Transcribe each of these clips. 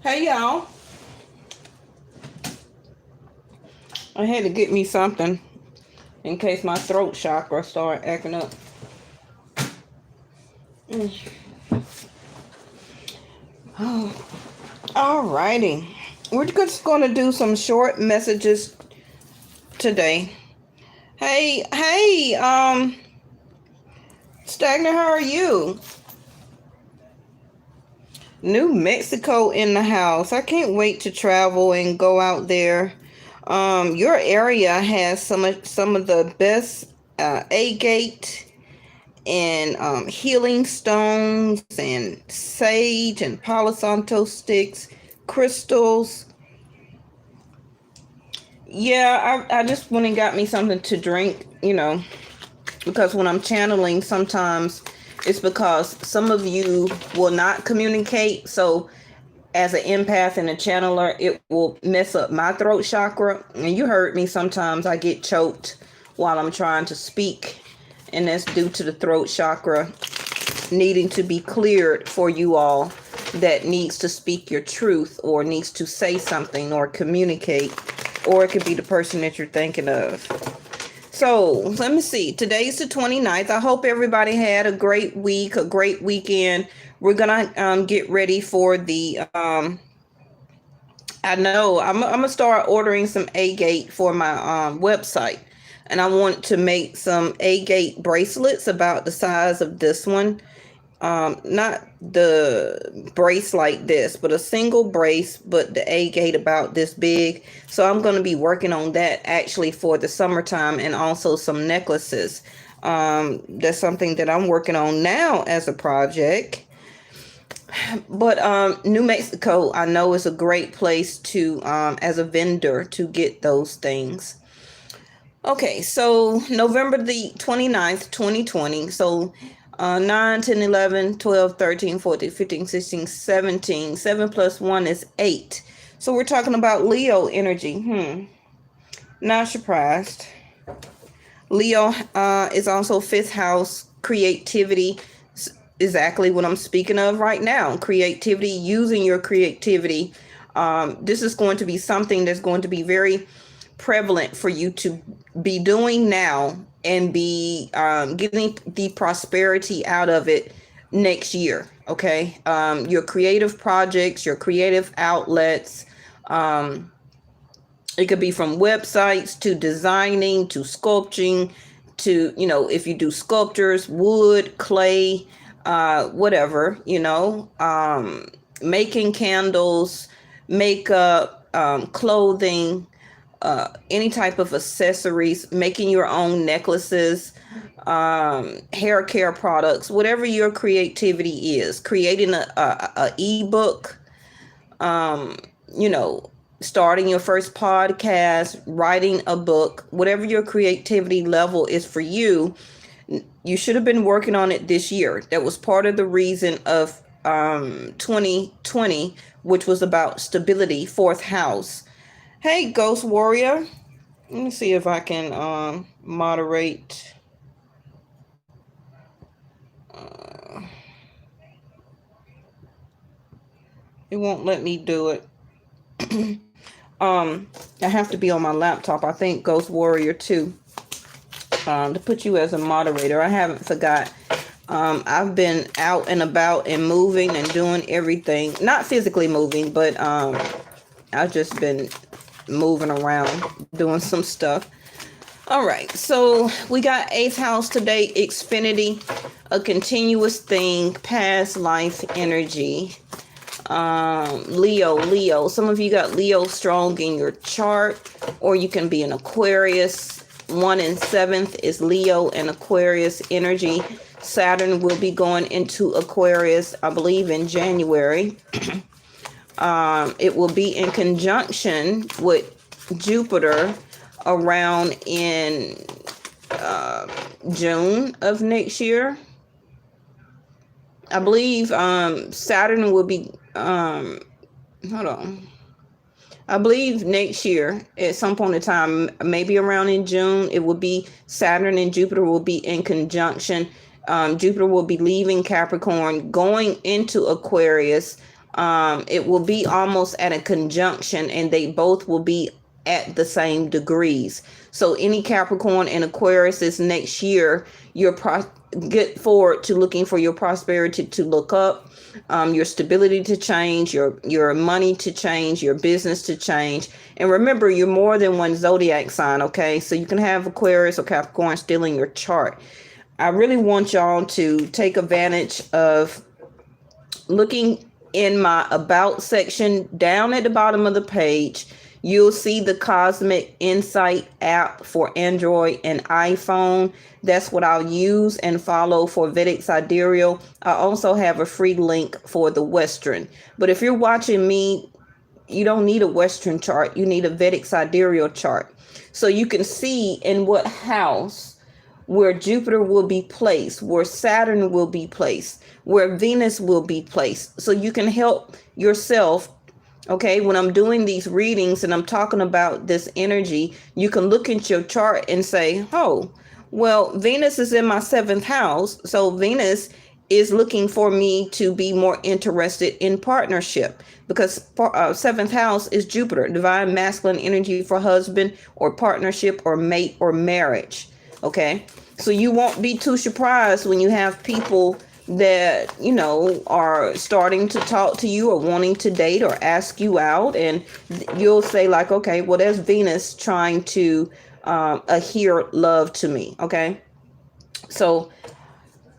Hey y'all, I had to get me something in case my throat chakra start acting up. Oh, alrighty. We're just going to do some short messages today. Hey, Stagnant, how are you? New Mexico in the house. I can't wait to travel and go out there. Your area has some of the best agate and healing stones and sage and Palo Santo sticks, crystals. Yeah, I just went and got me something to drink, because when I'm channeling, sometimes it's because some of you will not communicate. So as an empath and a channeler, it will mess up my throat chakra. And you heard me, sometimes I get choked while I'm trying to speak. And that's due to the throat chakra needing to be cleared for you all that needs to speak your truth or needs to say something or communicate. Or it could be the person that you're thinking of. So let me see. Today's the 29th. I hope everybody had a great week, a great weekend. We're going to get ready for the, I know I'm going to start ordering some agate for my website. And I want to make some agate bracelets about the size of this one. Not the brace like this, but a single brace, but the agate about this big. So I'm going to be working on that actually for the summertime, and also some necklaces. That's something that I'm working on now as a project. But New Mexico, I know, is a great place to, as a vendor, to get those things. Okay, so November the 29th, 2020. So 9, 10, 11, 12, 13, 14, 15, 16, 17. 7 plus 1 is 8. So we're talking about Leo energy. Not surprised. Leo is also 5th house, creativity. Exactly what I'm speaking of right now. Creativity, using your creativity. This is going to be something that's going to be very prevalent for you to be doing now and be getting the prosperity out of it next year. Okay. Your creative projects, your creative outlets. It could be from websites to designing to sculpting to, if you do sculptures, wood, clay, whatever, making candles, makeup, clothing, any type of accessories, making your own necklaces, hair care products, whatever your creativity is, creating a ebook, starting your first podcast, writing a book, whatever your creativity level is for you. You should have been working on it this year. That was part of the reason of 2020, which was about stability, 4th house. Hey, Ghost Warrior. Let me see if I can moderate. It won't let me do it. I have to be on my laptop. I think Ghost Warrior too. To put you as a moderator. I haven't forgot. I've been out and about and moving and doing everything. Not physically moving, but I've just been moving around, doing some stuff. All right, so we got 8th house today, Xfinity, a continuous thing, past life energy. Leo. Some of you got Leo strong in your chart, or you can be an Aquarius. 1 and 7th is Leo and Aquarius energy. Saturn will be going into Aquarius, I believe, in January. It will be in conjunction with Jupiter around in June of next year. I believe Saturn will be, hold on. I believe next year at some point in time, maybe around in June, it will be Saturn and Jupiter will be in conjunction. Jupiter will be leaving Capricorn, going into Aquarius. it will be almost at a conjunction, and they both will be at the same degrees. So any Capricorn and Aquarius this next year, get forward to looking for your prosperity to look up, your stability to change, your money to change, your business to change. And remember, you're more than one zodiac sign, okay? So you can have Aquarius or Capricorn still in your chart. I really want y'all to take advantage of looking in my About section down at the bottom of the page. You'll see the Cosmic Insight app for Android and iPhone. That's what I'll use and follow for Vedic Sidereal. I also have a free link for the Western. But if you're watching me, you don't need a Western chart. You need a Vedic Sidereal chart. So you can see in what house where Jupiter will be placed, where Saturn will be placed, where Venus will be placed. So you can help yourself. Okay, when I'm doing these readings and I'm talking about this energy, you can look at your chart and say, oh, well, Venus is in my 7th house. So Venus is looking for me to be more interested in partnership, because 7th house is Jupiter, divine masculine energy for husband or partnership or mate or marriage. Okay, so you won't be too surprised when you have people that, you know, are starting to talk to you or wanting to date or ask you out, and you'll say like, okay, well, there's Venus trying to adhere love to me. Okay, so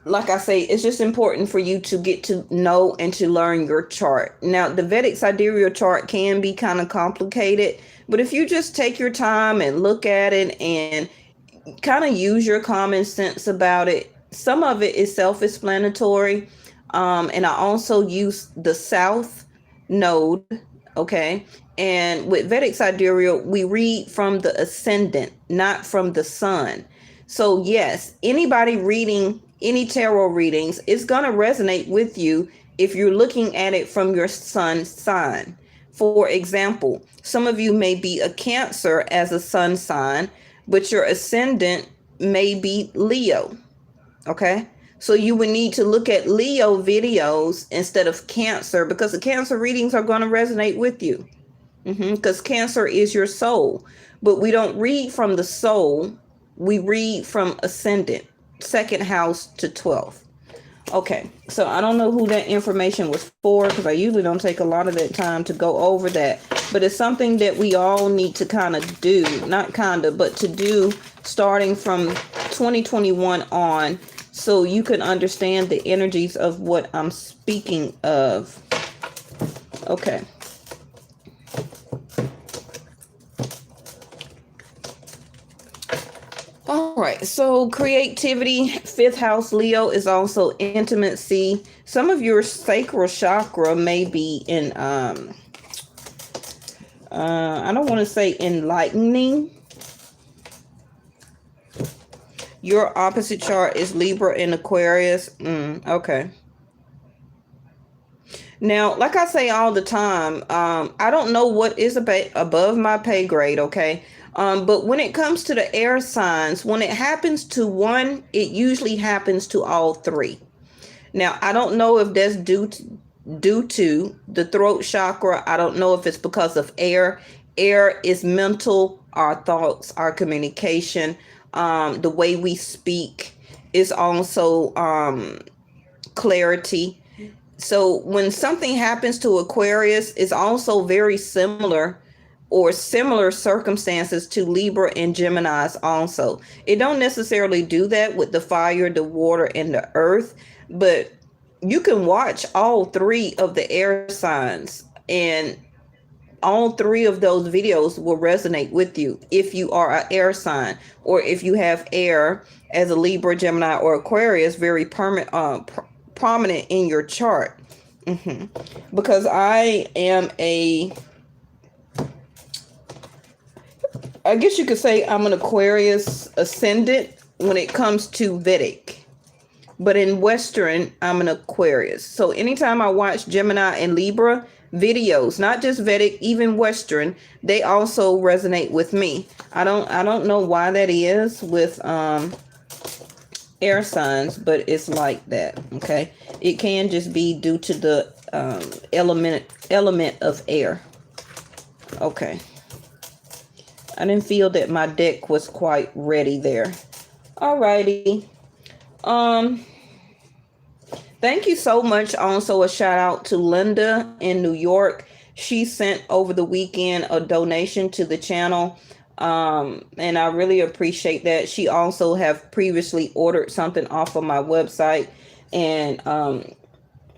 like I say, it's just important for you to get to know and to learn your chart. Now, the Vedic Sidereal chart can be kind of complicated, but if you just take your time and look at it and kind of use your common sense about it, some of it is self-explanatory. And I also use the South Node. Okay. And with Vedic Sidereal, we read from the ascendant, not from the sun. So yes, anybody reading any tarot readings is going to resonate with you if you're looking at it from your sun sign. For example, some of you may be a Cancer as a sun sign, but your ascendant may be Leo. Okay, so you would need to look at Leo videos instead of Cancer, because the Cancer readings are going to resonate with you, because Cancer is your soul. But we don't read from the soul. We read from ascendant, 2nd house to 12th. Okay, so I don't know who that information was for, because I usually don't take a lot of that time to go over that. But it's something that we all need to kind of do, not kind of, but to do starting from 2021 on, so you can understand the energies of what I'm speaking of. Okay. All right. So creativity, 5th house Leo, is also intimacy. Some of your sacral chakra may be in, I don't want to say enlightening. Your opposite chart is Libra and Aquarius. Okay. Now, like I say all the time, I don't know what is above my pay grade, okay? But when it comes to the air signs, when it happens to one, it usually happens to all 3. Now, I don't know if that's due to the throat chakra. I don't know if it's because of air. Air is mental, our thoughts, our communication. The way we speak is also clarity. So when something happens to Aquarius, it's also very similar or similar circumstances to Libra and Geminis also. It don't necessarily do that with the fire, the water, and the earth, but you can watch all 3 of the air signs, and all 3 of those videos will resonate with you if you are an air sign, or if you have air as a Libra, Gemini, or Aquarius very prominent in your chart. Because I am I guess you could say I'm an Aquarius ascendant when it comes to Vedic. But in Western, I'm an Aquarius. So anytime I watch Gemini and Libra videos, not just Vedic, even Western, they also resonate with me. I don't know why that is with air signs, but it's like that. Okay, it can just be due to the element of air. Okay. I didn't feel that my deck was quite ready there. Alrighty. Thank you so much. Also, a shout out to Linda in New York. She sent over the weekend a donation to the channel. And I really appreciate that. She also have previously ordered something off of my website, and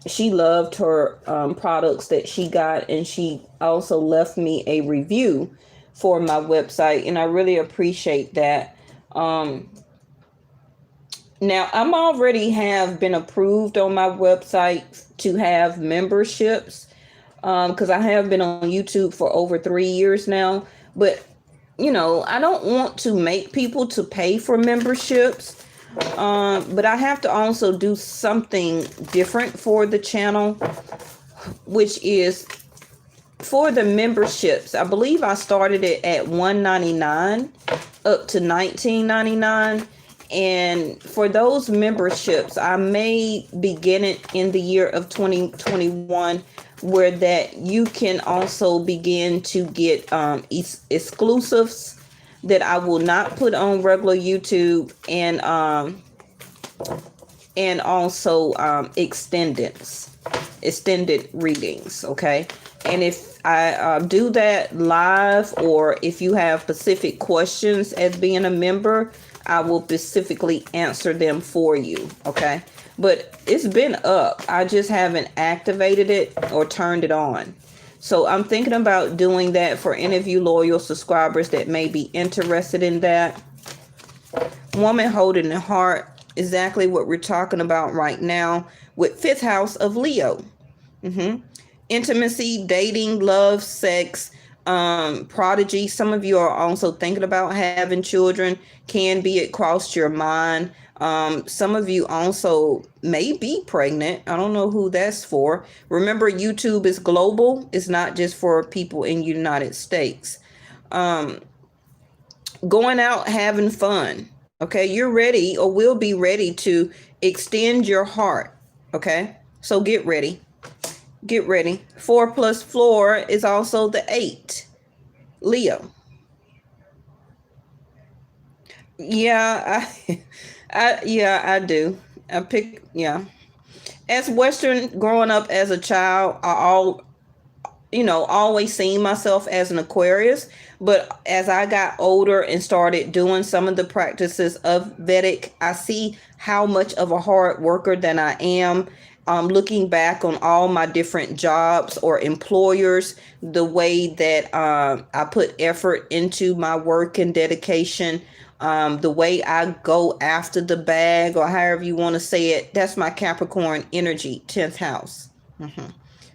she loved her products that she got, and she also left me a review for my website, and I really appreciate that. Now, I'm already have been approved on my website to have memberships, because I have been on YouTube for over 3 years now. But, I don't want to make people to pay for memberships. But I have to also do something different for the channel, which is for the memberships. I believe I started it at $1.99 up to $19.99. And for those memberships, I may begin it in the year of 2021, where that you can also begin to get exclusives that I will not put on regular YouTube, and also extended readings. Okay. And if I do that live, or if you have specific questions as being a member, I will specifically answer them for you. Okay. But it's been up. I just haven't activated it or turned it on. So I'm thinking about doing that for any of you loyal subscribers that may be interested in that. Woman holding the heart, exactly what we're talking about right now with 5th house of Leo. Intimacy, dating, love, sex, prodigy. Some of you are also thinking about having children. Can be it crossed your mind. Some of you also may be pregnant. I don't know who that's for. Remember, YouTube is global. It's not just for people in the United States. Going out, having fun. Okay, you're ready, or will be ready to extend your heart. Okay, so get ready. Get ready. 4 plus floor is also the 8. Leo. Yeah, I do. As Western, growing up as a child, always seen myself as an Aquarius. But as I got older and started doing some of the practices of Vedic, I see how much of a hard worker that I am. Looking back on all my different jobs or employers, the way that I put effort into my work and dedication, the way I go after the bag, or however you want to say it, that's my Capricorn energy, 10th house.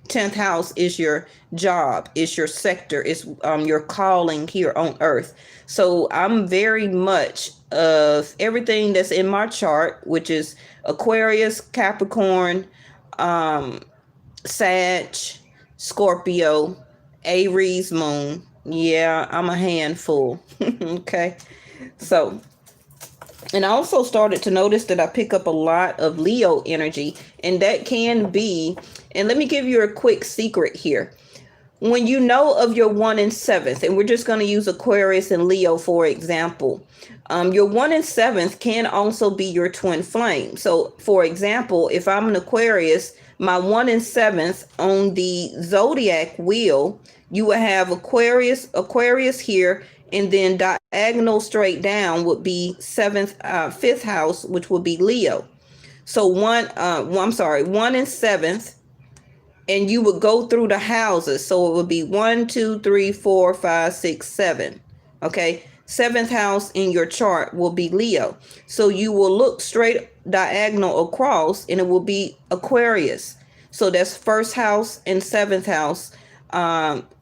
10th house is your job, is your sector, is your calling here on earth. So I'm very much of everything that's in my chart, which is Aquarius, Capricorn, Sag, Scorpio, Aries moon. Yeah, I'm a handful. Okay. So, and I also started to notice that I pick up a lot of Leo energy, and that can be, and let me give you a quick secret here. When you know of your 1 and 7th, and we're just going to use Aquarius and Leo for example, your 1 and 7th can also be your twin flame. So, for example, if I'm an Aquarius, my 1 and 7th on the zodiac wheel, you will have Aquarius here, and then diagonal straight down would be 5th house, which would be Leo. So 1 and 7th, and you would go through the houses. So it would be 1, 2, 3, 4, 5, 6, 7. Okay. 7th house in your chart will be Leo. So you will look straight diagonal across, and it will be Aquarius. So that's 1st house and 7th house,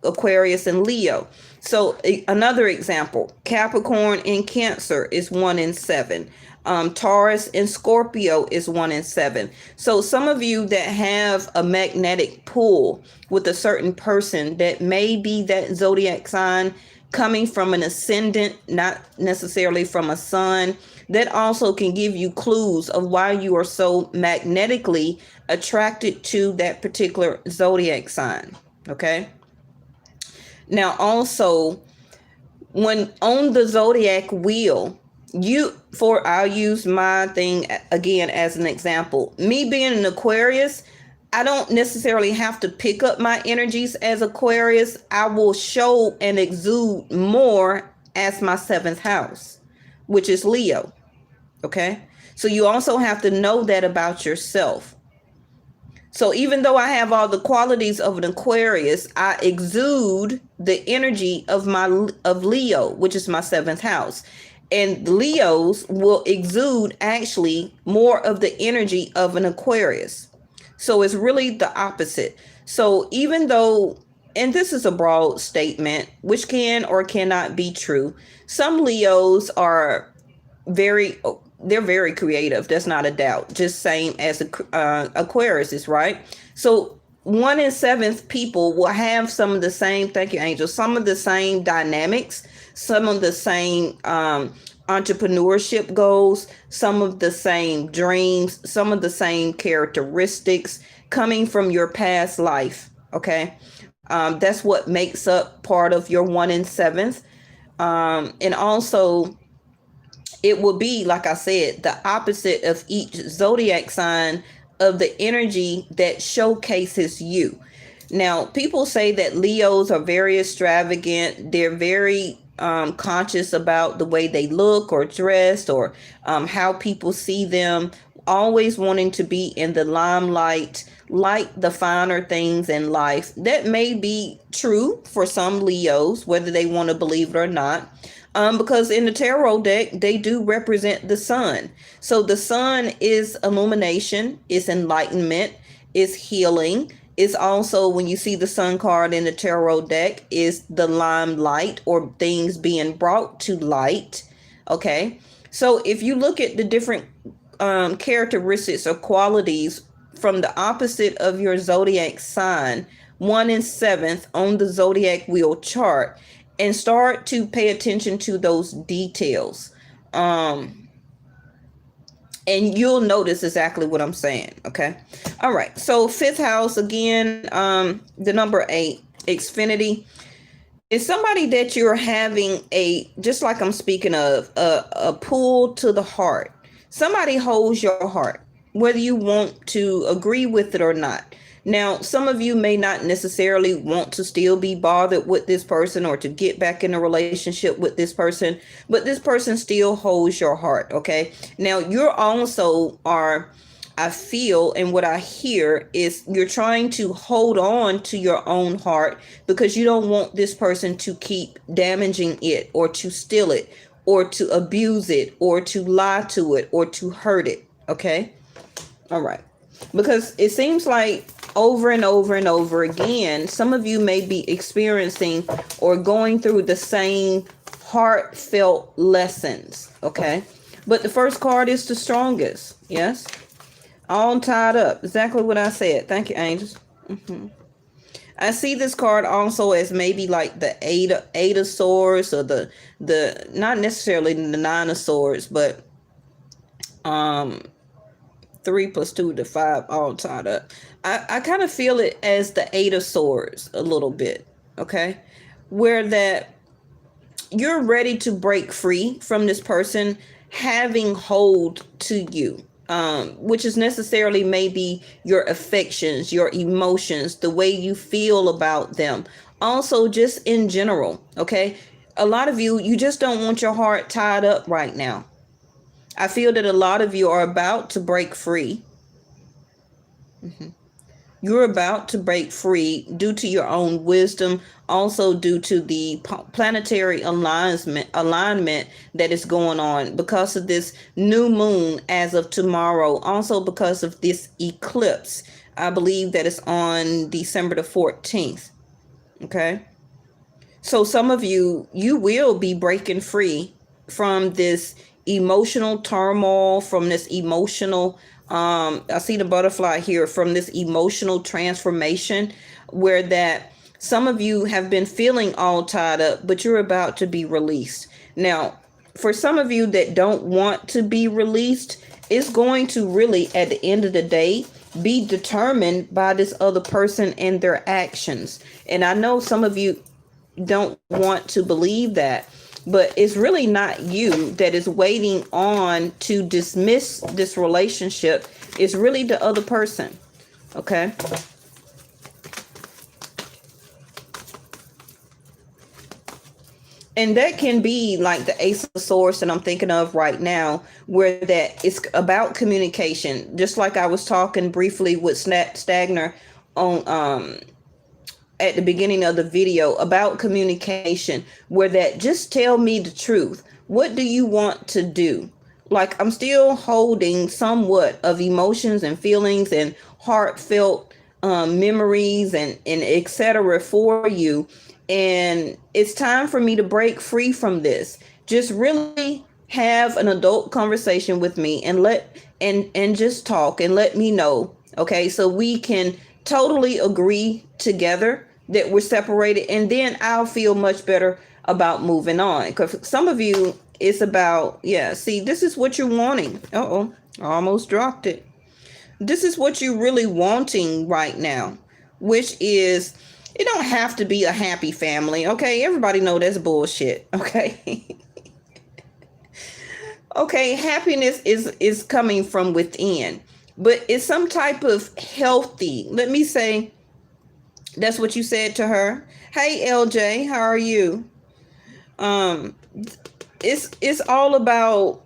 Aquarius and Leo. So another example, Capricorn and Cancer is 1 and 7. Taurus and Scorpio is 1 and 7. So some of you that have a magnetic pull with a certain person that may be that zodiac sign coming from an ascendant, not necessarily from a sun. That also can give you clues of why you are so magnetically attracted to that particular zodiac sign. Okay. Now, also, when on the zodiac wheel, I'll use my thing again as an example. Me being an Aquarius, I don't necessarily have to pick up my energies as Aquarius. I will show and exude more as my seventh house, which is Leo. Okay. So you also have to know that about yourself. So even though I have all the qualities of an Aquarius, I exude the energy of Leo, which is my seventh house. And Leos will exude actually more of the energy of an Aquarius. So it's really the opposite. So even though, and this is a broad statement, which can or cannot be true, some Leos are they're very creative. That's not a doubt. Just same as Aquarius is, right? So 1 in 7 people will have some of the same, thank you, Angel, some of the same dynamics, some of the same entrepreneurship goals, some of the same dreams, some of the same characteristics coming from your past life. Okay. That's what makes up part of your 1 in 7. And also, it will be, like I said, the opposite of each zodiac sign of the energy that showcases you. Now, people say that Leos are very extravagant. They're very conscious about the way they look or dress, or how people see them, always wanting to be in the limelight, like the finer things in life. That may be true for some Leos, whether they want to believe it or not. Because in the tarot deck, they do represent the sun. So the sun is illumination, is enlightenment, is healing. Is also, when you see the sun card in the tarot deck, is the limelight, or things being brought to light. Okay. So if you look at the different characteristics or qualities from the opposite of your zodiac sign, 1 in 7 on the zodiac wheel chart, and start to pay attention to those details. And you'll notice exactly what I'm saying. Okay. All right. So 5th house, again, the number 8, Xfinity, is somebody that you're having just like I'm speaking of, a pull to the heart. Somebody holds your heart, whether you want to agree with it or not. Now, some of you may not necessarily want to still be bothered with this person or to get back in a relationship with this person, but this person still holds your heart. Okay. Now, you're also I feel, and what I hear is you're trying to hold on to your own heart because you don't want this person to keep damaging it, or to steal it, or to abuse it, or to lie to it, or to hurt it. Okay. All right. Because it seems like over and over and over again, some of you may be experiencing or going through the same heartfelt lessons. Okay. But the first card is the strongest. Yes. All tied up. Exactly what I said. Thank you, angels. I see this card also as maybe like the eight of swords, or the not necessarily the 9 of swords, but 3 + 2 to 5, all tied up. I kind of feel it as the 8 of swords a little bit. Okay. Where that you're ready to break free from this person having hold to you. Which is necessarily maybe your affections, your emotions, the way you feel about them. Also, just in general. Okay. A lot of you just don't want your heart tied up right now. I feel that a lot of you are about to break free. You're about to break free due to your own wisdom, also due to the planetary alignment that is going on because of this new moon as of tomorrow. Also because of this eclipse. I believe that it's on December the 14th. Okay. So some of you will be breaking free from this emotional turmoil, from this emotional I see the butterfly here, from this emotional transformation, where that Some of you have been feeling all tied up, but you're about to be released. Now, for some of you that don't want to be released, it's going to really, at the end of the day, be determined by this other person and their actions. And I know some of you don't want to believe that, but it's really not you that is waiting on to dismiss this relationship. It's really the other person. Okay. And that can be like the Ace of Swords that I'm thinking of right now, where that it's about communication. Just like I was talking briefly with Stagner on at the beginning of the video about communication, where that just tell me the truth. What do you want to do? Like, I'm still holding somewhat of emotions and feelings and heartfelt memories and etc. for you. And it's time for me to break free from this. Just really have an adult conversation with me and and just talk and let me know. Okay, so we can totally agree together that we're separated, and then I'll feel much better about moving on. Because some of you, it's about, yeah, see, this is what you're wanting. I almost dropped it. This is what you're really wanting right now, which is, it don't have to be a happy family. Okay, everybody know that's bullshit. Okay. Okay, happiness is coming from within, but it's some type of healthy, let me say, that's what you said to her. Hey LJ, how are you? It's all about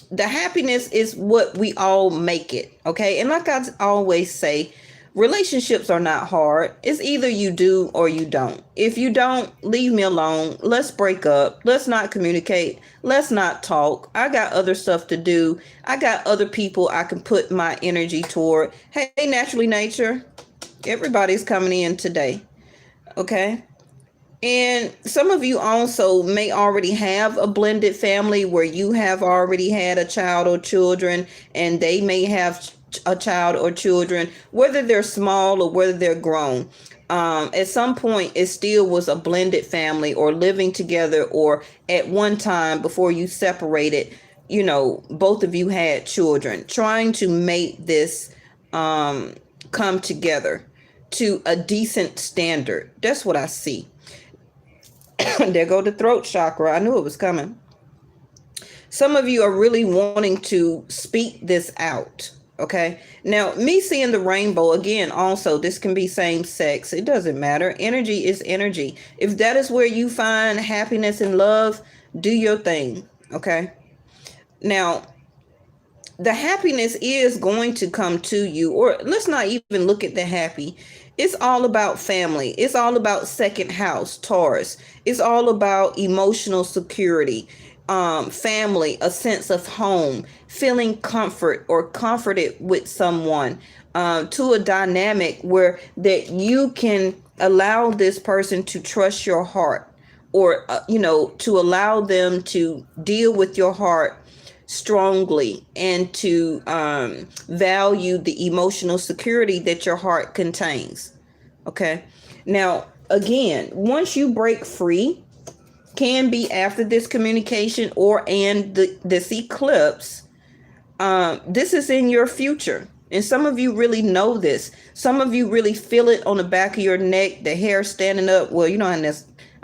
the happiness is what we all make it. Okay, and like I always say, relationships are not hard. It's either you do or you don't. If you don't, leave me alone. Let's break up. Let's not communicate. Let's not talk. I got other stuff to do. I got other people I can put my energy toward. Hey, Naturally Nature. Everybody's coming in today. Okay. And some of you also may already have a blended family where you have already had a child or children, and they may have a child or children, whether they're small or whether they're grown. At some point, it still was a blended family or living together, or at one time before you separated, you know, both of you had children, trying to make this come together to a decent standard. That's what I see. There go the throat chakra. I knew it was coming. Some of you are really wanting to speak this out. Okay. Now, me seeing the rainbow again, also, this can be same sex. It doesn't matter. Energy is energy. If that is where you find happiness and love, do your thing. Okay. Now, the happiness is going to come to you, or let's not even look at the happy. It's all about family. It's all about second house, Taurus. It's all about emotional security, family, a sense of home, feeling comfort or comforted with someone, to a dynamic where that you can allow this person to trust your heart, or, to allow them to deal with your heart strongly, and to value the emotional security that your heart contains. Okay. Now, again, once you break free, can be after this communication and this eclipse, this is in your future. And some of you really know this. Some of you really feel it on the back of your neck, the hair standing up. Well,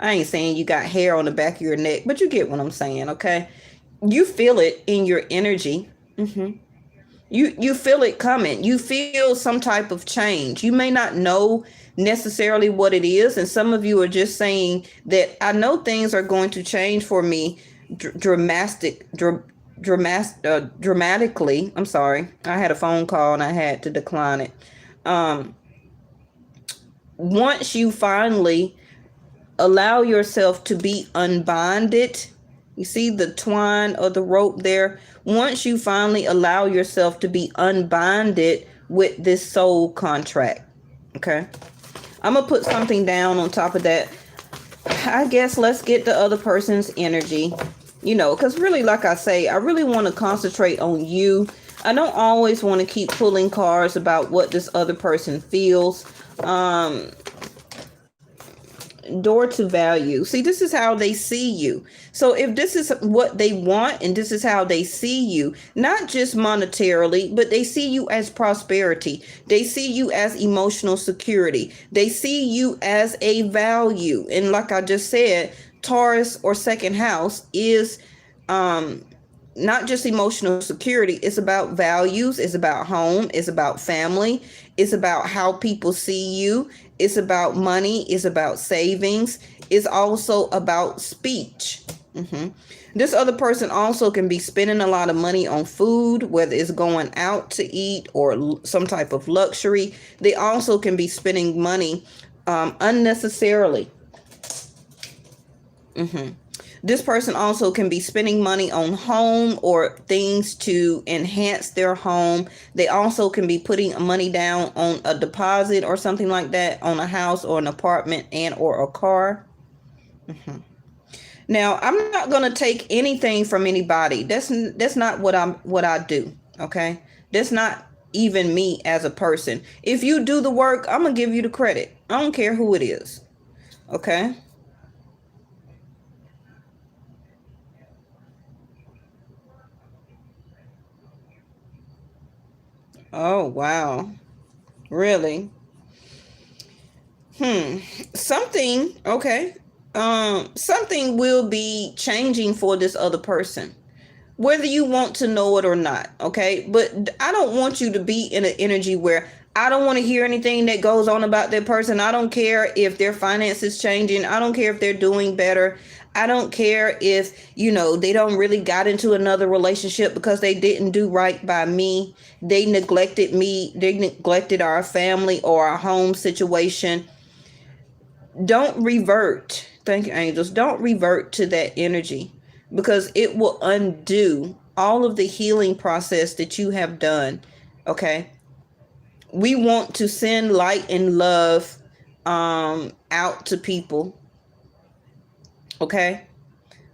I ain't saying you got hair on the back of your neck, but you get what I'm saying. Okay. You feel it in your energy. Mm-hmm. You feel it coming. You feel some type of change. You may not know necessarily what it is. And some of you are just saying that I know things are going to change for me dramatically. I'm sorry. I had a phone call and I had to decline it. Once you finally allow yourself to be unbinded, you see the twine or the rope there? Once you finally allow yourself to be unbinded with this soul contract, okay? I'm going to put something down on top of that. I guess let's get the other person's energy, because really, like I say, I really want to concentrate on you. I don't always want to keep pulling cards about what this other person feels. door to value. See, this is how they see you. So if this is what they want and this is how they see you, not just monetarily, but they see you as prosperity. They see you as emotional security. They see you as a value. And like I just said, Taurus or second house is not just emotional security. It's about values. It's about home. It's about family. It's about how people see you. It's about money. It's about savings. It's also about speech. This other person also can be spending a lot of money on food, whether it's going out to eat or some type of luxury. They also can be spending money unnecessarily. This person also can be spending money on home or things to enhance their home. They also can be putting money down on a deposit or something like that on a house or an apartment and or a car. Now, I'm not going to take anything from anybody. That's not what I do. Okay. That's not even me as a person. If you do the work, I'm going to give you the credit. I don't care who it is. Okay. Oh, wow. Really? Something, okay. Something will be changing for this other person, whether you want to know it or not, okay? But I don't want you to be in an energy where I don't want to hear anything that goes on about that person. I don't care if their finances changing. I don't care if they're doing better. I don't care if, they don't really got into another relationship because they didn't do right by me. They neglected me. They neglected our family or our home situation. Don't revert. Thank you, angels. Don't revert to that energy because it will undo all of the healing process that you have done. Okay. We want to send light and love out to people. Okay.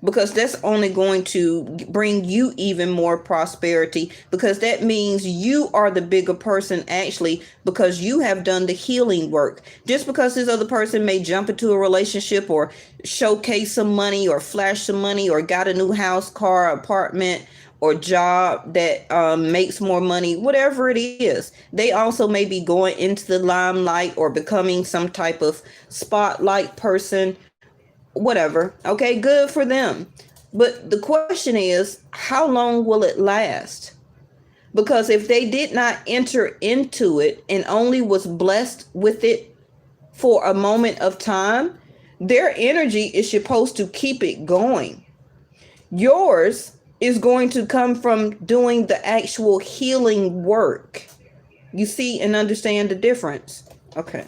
Because that's only going to bring you even more prosperity, because that means you are the bigger person actually, because you have done the healing work. Just because this other person may jump into a relationship or showcase some money or flash some money or got a new house, car, apartment, or job that makes more money, whatever it is, they also may be going into the limelight or becoming some type of spotlight person. Whatever. Okay, good for them. But the question is, how long will it last? Because if they did not enter into it and only was blessed with it for a moment of time, their energy is supposed to keep it going. Yours is going to come from doing the actual healing work. You see and understand the difference? Okay.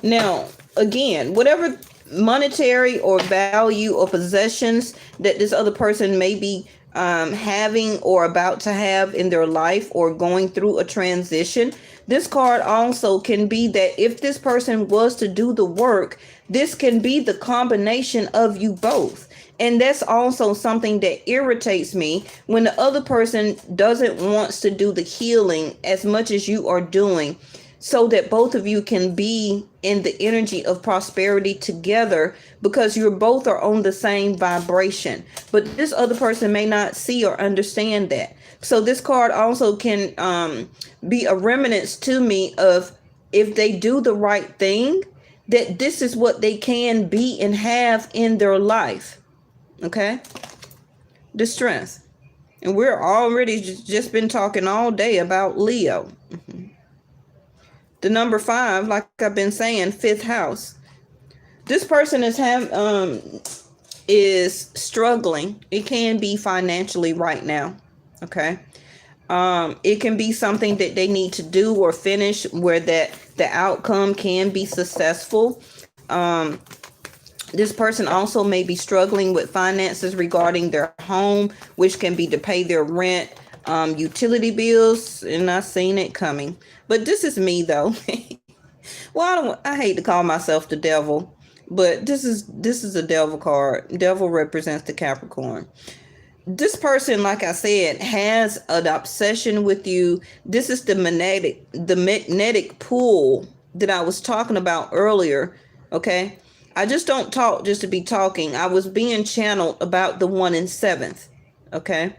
Now, again, whatever monetary or value or possessions that this other person may be having or about to have in their life or going through a transition, this card also can be that if this person was to do the work, this can be the combination of you both. And that's also something that irritates me, when the other person doesn't want to do the healing as much as you are doing, so that both of you can be in the energy of prosperity together, because you both are on the same vibration. But this other person may not see or understand that. So this card also can be a remnants to me of, if they do the right thing, that this is what they can be and have in their life. Okay? The strength. And we're already just been talking all day about Leo. The number 5, like I've been saying, 5th house. This person is struggling. It can be financially right now. Okay. It can be something that they need to do or finish where that the outcome can be successful. This person also may be struggling with finances regarding their home, which can be to pay their rent, utility bills, and I've seen it coming. But this is me though. Well, I hate to call myself the devil, but this is a devil card. Devil represents the Capricorn. This person, like I said, has an obsession with you. This is the magnetic pull that I was talking about earlier, okay? I just don't talk just to be talking. I was being channeled about the 1 in 7th, okay?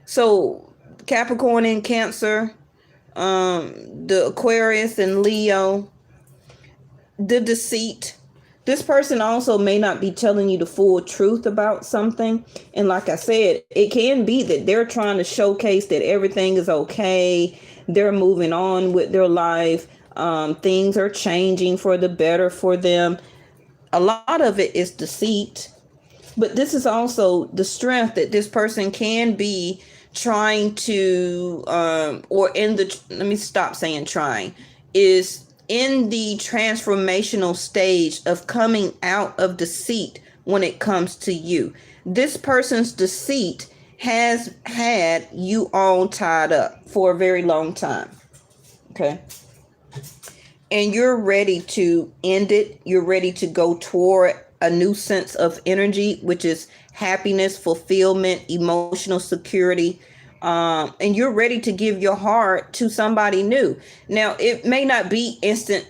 So Capricorn and Cancer, the Aquarius and Leo, the deceit. This person also may not be telling you the full truth about something. And like I said, it can be that they're trying to showcase that everything is okay. They're moving on with their life. Things are changing for the better for them. A lot of it is deceit. But this is also the strength that this person can be trying to, let me stop saying trying, is in the transformational stage of coming out of deceit when it comes to you. This person's deceit has had you all tied up for a very long time. Okay. And you're ready to end it. You're ready to go toward a new sense of energy, which is happiness, fulfillment, emotional security. And you're ready to give your heart to somebody new. Now, it may not be instant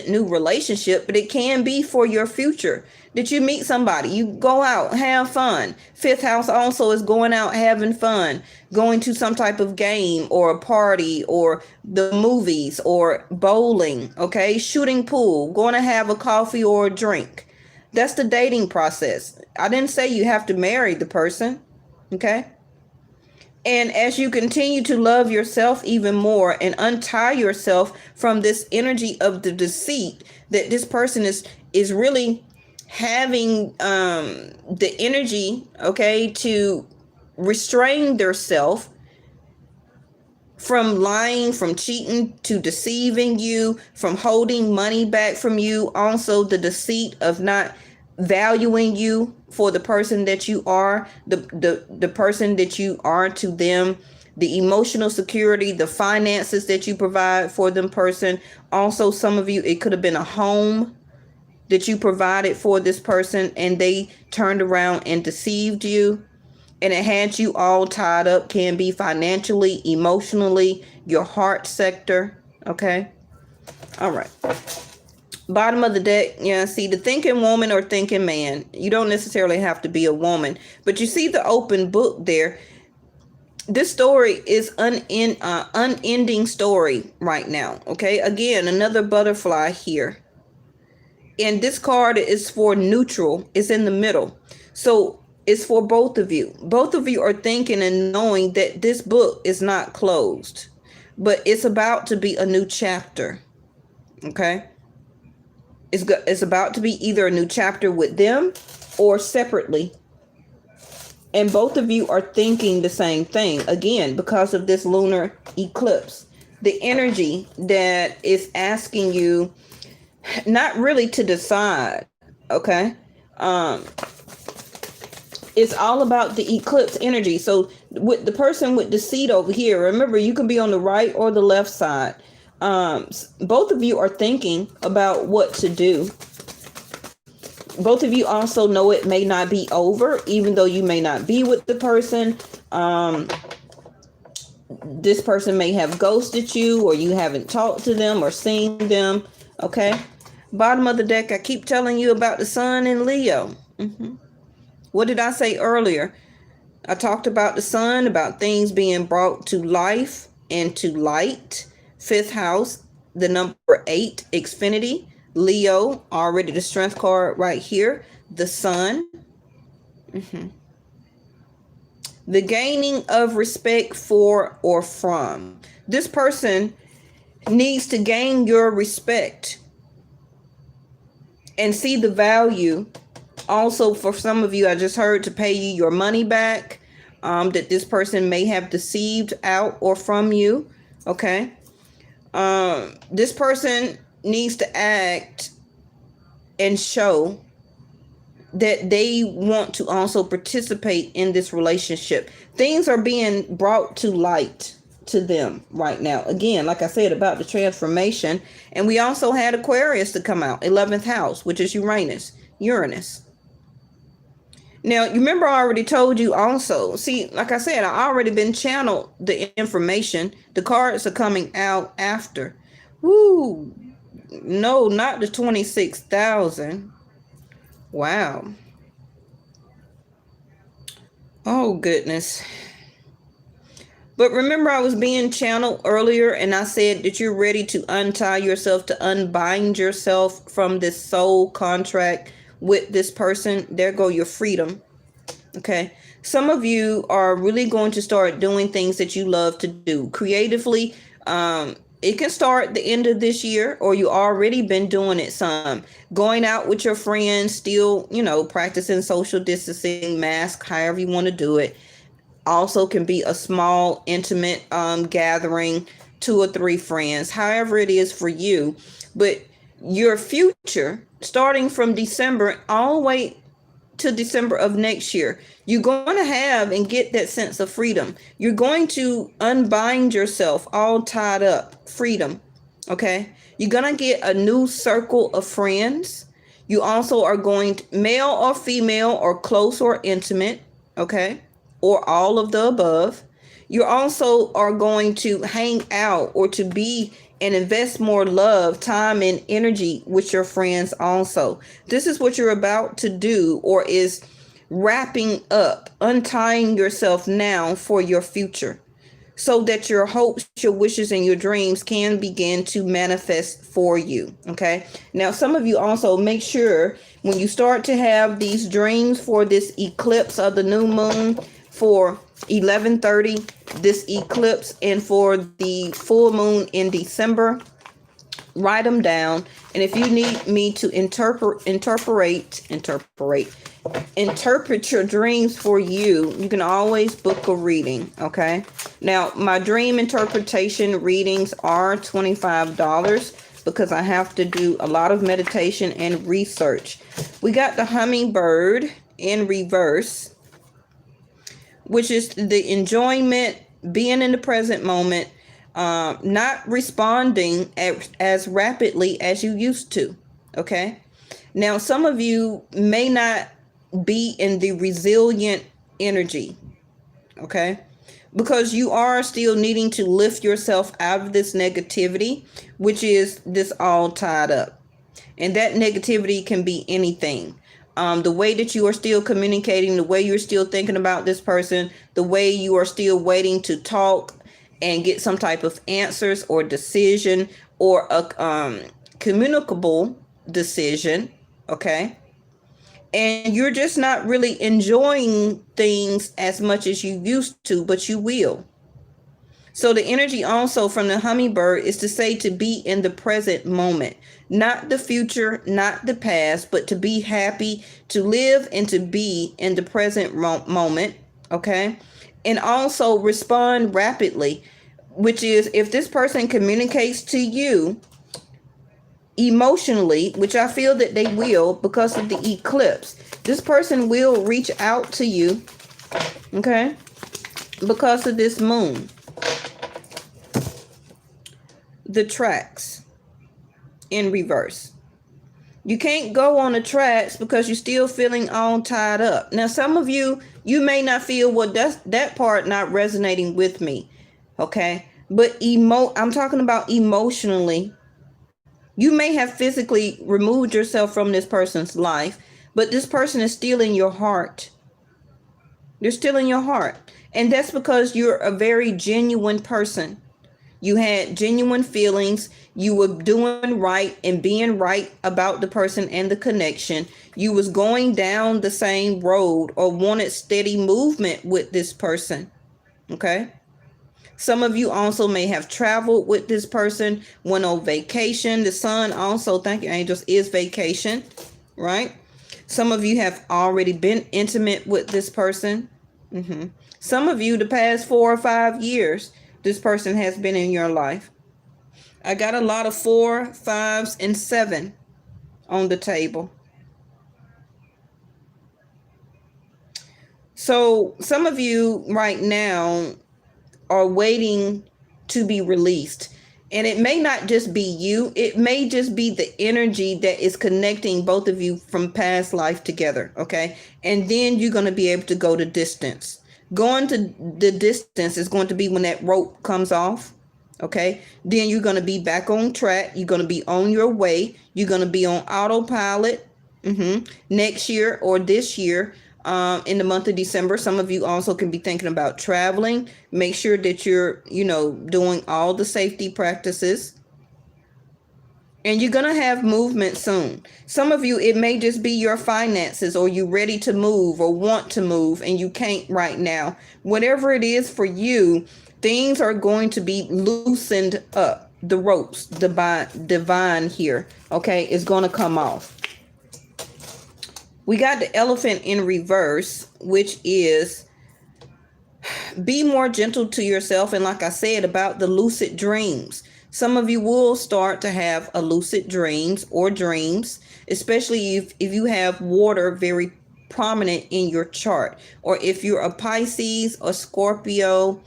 new relationship, but it can be for your future. Did you meet somebody? You go out, have fun. Fifth house also is going out, having fun, going to some type of game or a party or the movies or bowling, okay? Shooting pool, going to have a coffee or a drink. That's the dating process. I didn't say you have to marry the person, okay? And as you continue to love yourself even more and untie yourself from this energy of the deceit that this person is really having the energy, okay, to restrain their self from lying, from cheating, to deceiving you, from holding money back from you. Also the deceit of not valuing you for the person that you are, the person that you are to them, the emotional security, the finances that you provide for them person. Also, some of you, it could have been a home that you provided for this person and they turned around and deceived you. And it had you all tied up, can be financially, emotionally, your heart sector. Okay. All right. Bottom of the deck. Yeah. See, the thinking woman or thinking man. You don't necessarily have to be a woman, but you see the open book there. This story is unending story right now. Okay. Again, another butterfly here. And this card is for neutral. It's in the middle. So it's for both of you. Both of you are thinking and knowing that this book is not closed, but it's about to be a new chapter. Okay. It's about to be either a new chapter with them or separately. And both of you are thinking the same thing. Again, because of this lunar eclipse, the energy that is asking you not really to decide. Okay. It's all about the eclipse energy. So with the person with deceit over here, remember, you can be on the right or the left side. Both of you are thinking about what to do. Both of you also know it may not be over, even though you may not be with the person. This person may have ghosted you, or you haven't talked to them or seen them. Okay. Bottom of the deck, I keep telling you about the sun in Leo. What did I say earlier? I talked about the sun, about things being brought to life and to light. Fifth house, the number 8, Xfinity. Leo, already the strength card right here. The sun. The gaining of respect for or from. This person needs to gain your respect and see the value. Also, for some of you, I just heard to pay you your money back, that this person may have deceived out or from you. Okay. This person needs to act and show that they want to also participate in this relationship. Things are being brought to light to them right now. Again, like I said, about the transformation. And we also had Aquarius to come out, 11th house, which is Uranus. Now, you remember I already told you also, see, like I said, I already been channeled the information. The cards are coming out after. Woo. No, not the 26,000. Wow. Oh, goodness. But remember, I was being channeled earlier and I said that you're ready to untie yourself, to unbind yourself from this soul contract with this person. There go your freedom. Okay. Some of you are really going to start doing things that you love to do creatively. It can start the end of this year, or you already been doing it some. Going out with your friends, still, practicing social distancing, mask, however you want to do it. Also can be a small, intimate gathering, 2 or 3 friends, however it is for you. But your future, starting from December all the way to December of next year, you're going to have and get that sense of freedom. You're going to unbind yourself all tied up. Freedom. Okay. You're going to get a new circle of friends. You also are going to, male or female or close or intimate. Okay. Or all of the above. You also are going to hang out or to be and invest more love, time, and energy with your friends also. This is what you're about to do, or is wrapping up, untying yourself now for your future, so that your hopes, your wishes, and your dreams can begin to manifest for you. Okay. Now, some of you also make sure when you start to have these dreams for this eclipse of the new moon, for 11:30, this eclipse, and for the full moon in December, write them down. And if you need me to interpret your dreams for you, you can always book a reading. Okay. Now, my dream interpretation readings are $25 because I have to do a lot of meditation and research. We got the hummingbird in reverse, which is the enjoyment, being in the present moment, not responding as rapidly as you used to. Okay. Now, some of you may not be in the resilient energy. Okay. Because you are still needing to lift yourself out of this negativity, which is this all tied up. And that negativity can be anything. The way that you are still communicating, the way you're still thinking about this person, the way you are still waiting to talk and get some type of answers or decision, or a communicable decision. Okay. And you're just not really enjoying things as much as you used to, but you will. So the energy also from the hummingbird is to say to be in the present moment, not the future, not the past, but to be happy, to live and to be in the present moment. Okay. And also respond rapidly, which is if this person communicates to you emotionally, which I feel that they will because of the eclipse, this person will reach out to you. Okay. Because of this moon. The tracks in reverse. You can't go on the tracks because you're still feeling all tied up. Now, some of you may not feel, well, that part not resonating with me. Okay. But I'm talking about emotionally. You may have physically removed yourself from this person's life, but this person is still in your heart. They're still in your heart. And that's because you're a very genuine person. You had genuine feelings. You were doing right and being right about the person and the connection. You was going down the same road or wanted steady movement with this person. Okay. Some of you also may have traveled with this person, went on vacation. The sun also, thank you, angels, is vacation, right? Some of you have already been intimate with this person. Some of you, the past 4 or 5 years, this person has been in your life. I got a lot of 4, 5s, and 7 on the table. So some of you right now are waiting to be released. And it may not just be you. It may just be the energy that is connecting both of you from past life together. Okay. And then you're going to be able to go the distance. Going to the distance is going to be when that rope comes off. Okay, then you're going to be back on track. You're going to be on your way. You're going to be on autopilot. Next year or this year, in the month of December, some of you also can be thinking about traveling. Make sure that you're, doing all the safety practices. And you're going to have movement soon. Some of you, it may just be your finances, or you ready to move or want to move and you can't right now. Whatever it is for you, things are going to be loosened up. The ropes, divine here, okay, is going to come off. We got the elephant in reverse, which is be more gentle to yourself. And like I said about the lucid dreams, some of you will start to have a lucid dreams or dreams, especially if you have water very prominent in your chart, or if you're a Pisces or Scorpio,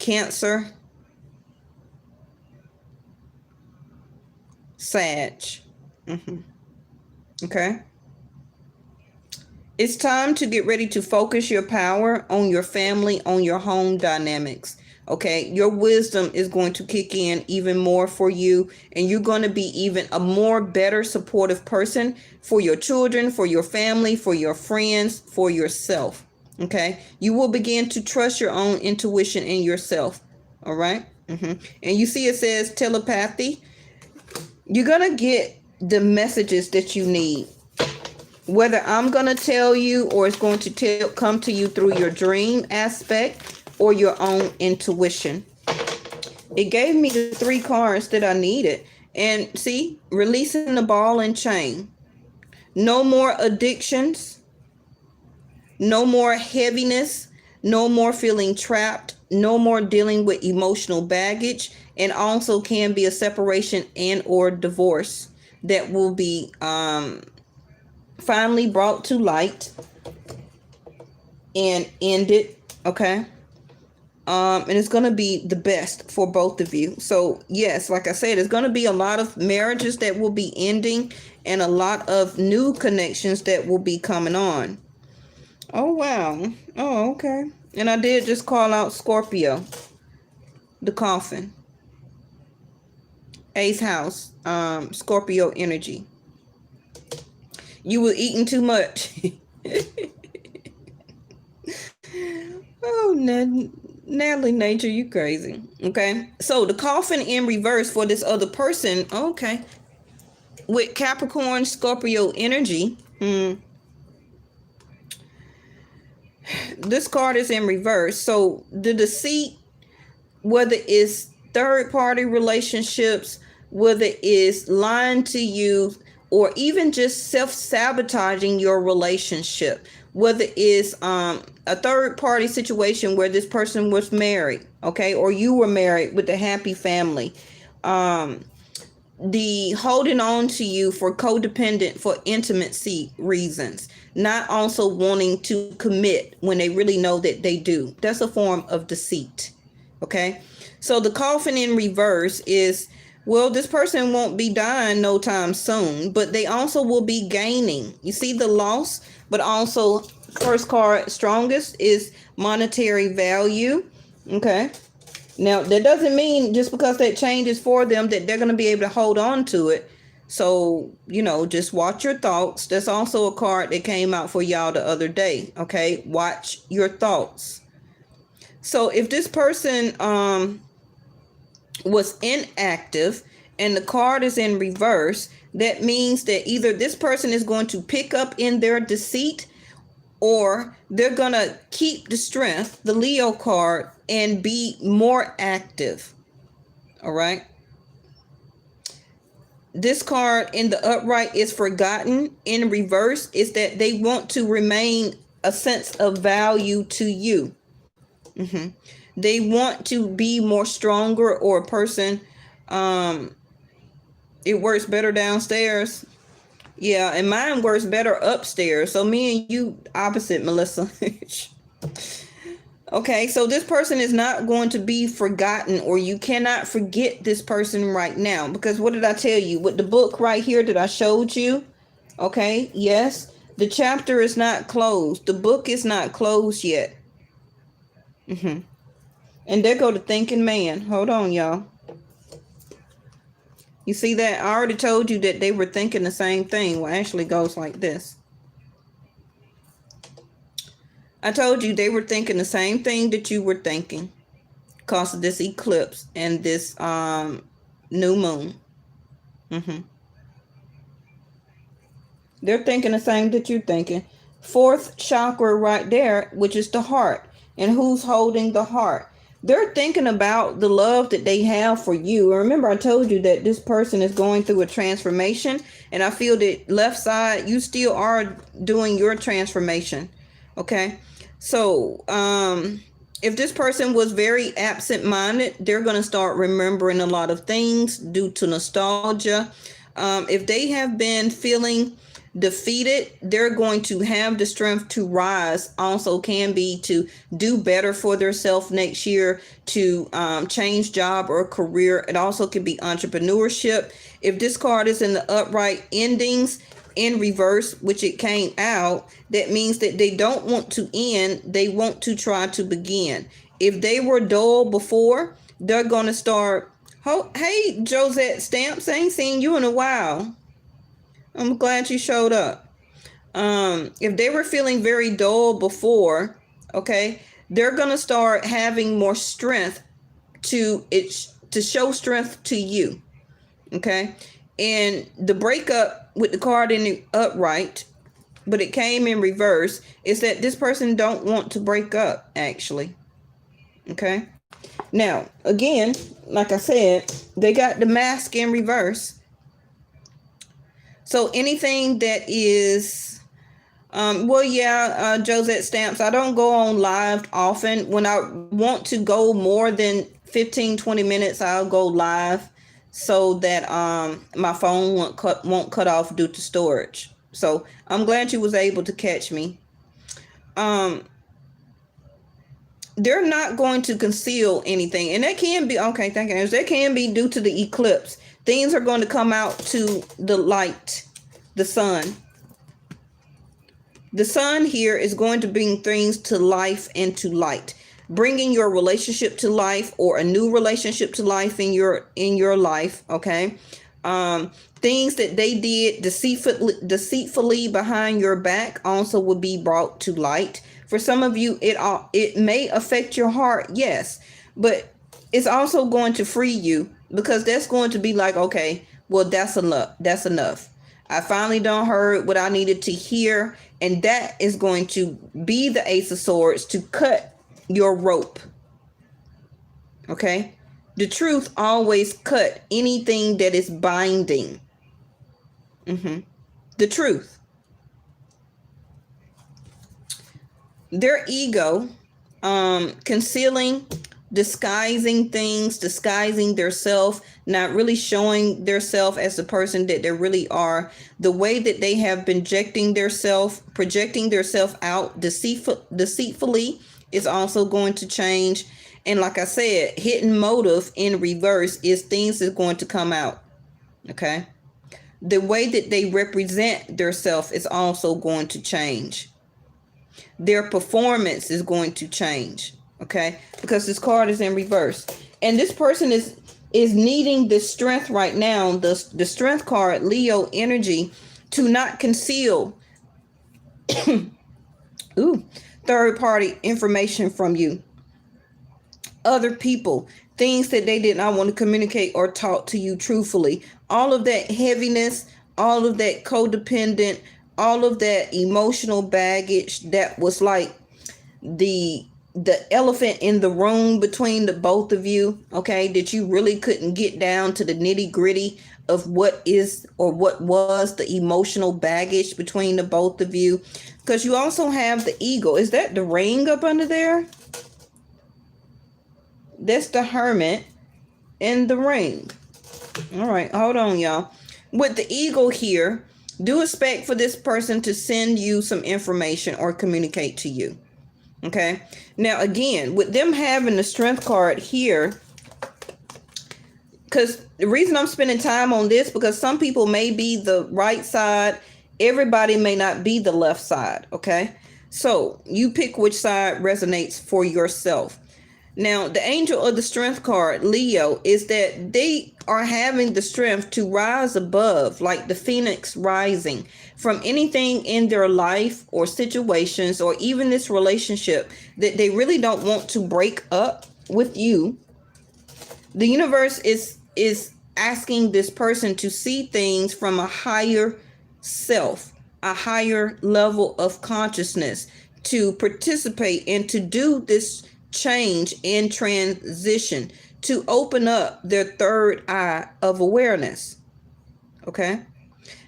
Cancer, Sag. Okay. It's time to get ready to focus your power on your family, on your home dynamics. Okay, your wisdom is going to kick in even more for you, and you're going to be even a more better supportive person for your children, for your family, for your friends, for yourself. Okay, you will begin to trust your own intuition in yourself. All right. And you see it says telepathy. You're going to get the messages that you need. Whether I'm going to tell you or it's going to come to you through your dream aspect or your own intuition. It gave me the 3 cards that I needed. And see, releasing the ball and chain. No more addictions. No more heaviness. No more feeling trapped. No more dealing with emotional baggage. And also can be a separation and or divorce that will be finally brought to light and ended. Okay. And it's going to be the best for both of you. So yes, like I said, there's going to be a lot of marriages that will be ending and a lot of new connections that will be coming on. Oh, wow. Oh, okay. And I did just call out Scorpio, the coffin, Ace house, Scorpio energy. You were eating too much. Oh, Natalie Nature, you crazy. Okay. So the coffin in reverse for this other person. Okay. With Capricorn, Scorpio energy. This card is in reverse. So the deceit, whether it's third party relationships, whether it's lying to you, or even just self-sabotaging your relationship, whether it's a third party situation where this person was married, okay, or you were married with a happy family, the holding on to you for codependent, for intimacy reasons, not also wanting to commit when they really know that they do. That's a form of deceit. Okay. So the coffin in reverse is, well, this person won't be dying no time soon, but they also will be gaining. You see the loss, but also first card, strongest, is monetary value. Okay. Now, that doesn't mean just because that changes for them that they're going to be able to hold on to it. So, just watch your thoughts. That's also a card that came out for y'all the other day. Okay. Watch your thoughts. So if this person was inactive and the card is in reverse, that means that either this person is going to pick up in their deceit, or they're going to keep the strength, the Leo card, and be more active. All right. This card in the upright is forgotten. In reverse is that they want to remain a sense of value to you. They want to be more stronger, or a person, it works better downstairs. Yeah, and mine works better upstairs. So me and you opposite, Melissa. Okay, so this person is not going to be forgotten, or you cannot forget this person right now. Because what did I tell you? With the book right here that I showed you, okay, yes, The chapter is not closed. The book is not closed yet. And there go the thinking man. Hold on, y'all. You see that? I already told you that they were thinking the same thing. Well, actually goes like this. I told you they were thinking the same thing that you were thinking because of this eclipse and this new moon. They're thinking the same that you're thinking. Fourth chakra right there, which is the heart. And who's holding the heart? They're thinking about the love that they have for you. Remember, I told you that this person is going through a transformation. And I feel that left side, you still are doing your transformation. Okay. So, if this person was very absent-minded, they're going to start remembering a lot of things due to nostalgia. If they have been feeling defeated, they're going to have the strength to rise. Also can be to do better for themselves next year, to change job or career. It also can be entrepreneurship. If this card is in the upright endings in reverse, which it came out, that means that they don't want to end. They want to try to begin. If they were dull before, they're going to start. Oh, hey, Josette Stamps, I ain't seen you in a while. I'm glad you showed up. If they were feeling very dull before, okay, they're going to start having more strength to show strength to you. Okay. And the breakup with the card in the upright, but it came in reverse, is that this person don't want to break up, actually. Okay. Now, again, like I said, they got the mask in reverse. So anything that is, Josette Stamps, I don't go on live often. When I want to go more than 15-20 minutes, I'll go live so that my phone won't cut off due to storage. So I'm glad you was able to catch me. They're not going to conceal anything, and that can be okay. Thank you. That can be due to the eclipse. Things are going to come out to the light, the sun. The sun here is going to bring things to life and to light, bringing your relationship to life or a new relationship to life in your life. Okay. Things that they did deceitfully behind your back also will be brought to light. For some of you, it may affect your heart, yes, but it's also going to free you, because that's going to be like, okay, well, that's enough. That's enough. I finally done heard what I needed to hear, and that is going to be the Ace of Swords to cut your rope. Okay? The truth always cut anything that is binding. The truth. Their ego, concealing, disguising things, disguising their self, not really showing their self as the person that they really are. The way that they have been projecting their self out deceitfully is also going to change. And like I said, hidden motive in reverse is things that's going to come out. Okay. The way that they represent their self is also going to change. Their performance is going to change. Okay. Because this card is in reverse. And this person is needing the strength right now. The strength card, Leo energy, to not conceal third party information from you. Other people, things that they did not want to communicate or talk to you truthfully. All of that heaviness, all of that codependent, all of that emotional baggage that was like the elephant in the room between the both of you, okay, that you really couldn't get down to the nitty gritty of what is or what was the emotional baggage between the both of you. Because you also have the ego. Is that the ring up under there? That's the Hermit and the ring. All right, hold on, y'all. With the ego here, do expect for this person to send you some information or communicate to you. Okay. Now, again, with them having the strength card here, because the reason I'm spending time on this, because some people may be the right side Everybody may not be the left side, okay? So you pick which side resonates for yourself. Now, the angel of the strength card, Leo, is that they are having the strength to rise above, like the phoenix rising, from anything in their life or situations or even this relationship that they really don't want to break up with you. The universe is asking this person to see things from a higher self, a higher level of consciousness, to participate and to do this change and transition, to open up their third eye of awareness. Okay.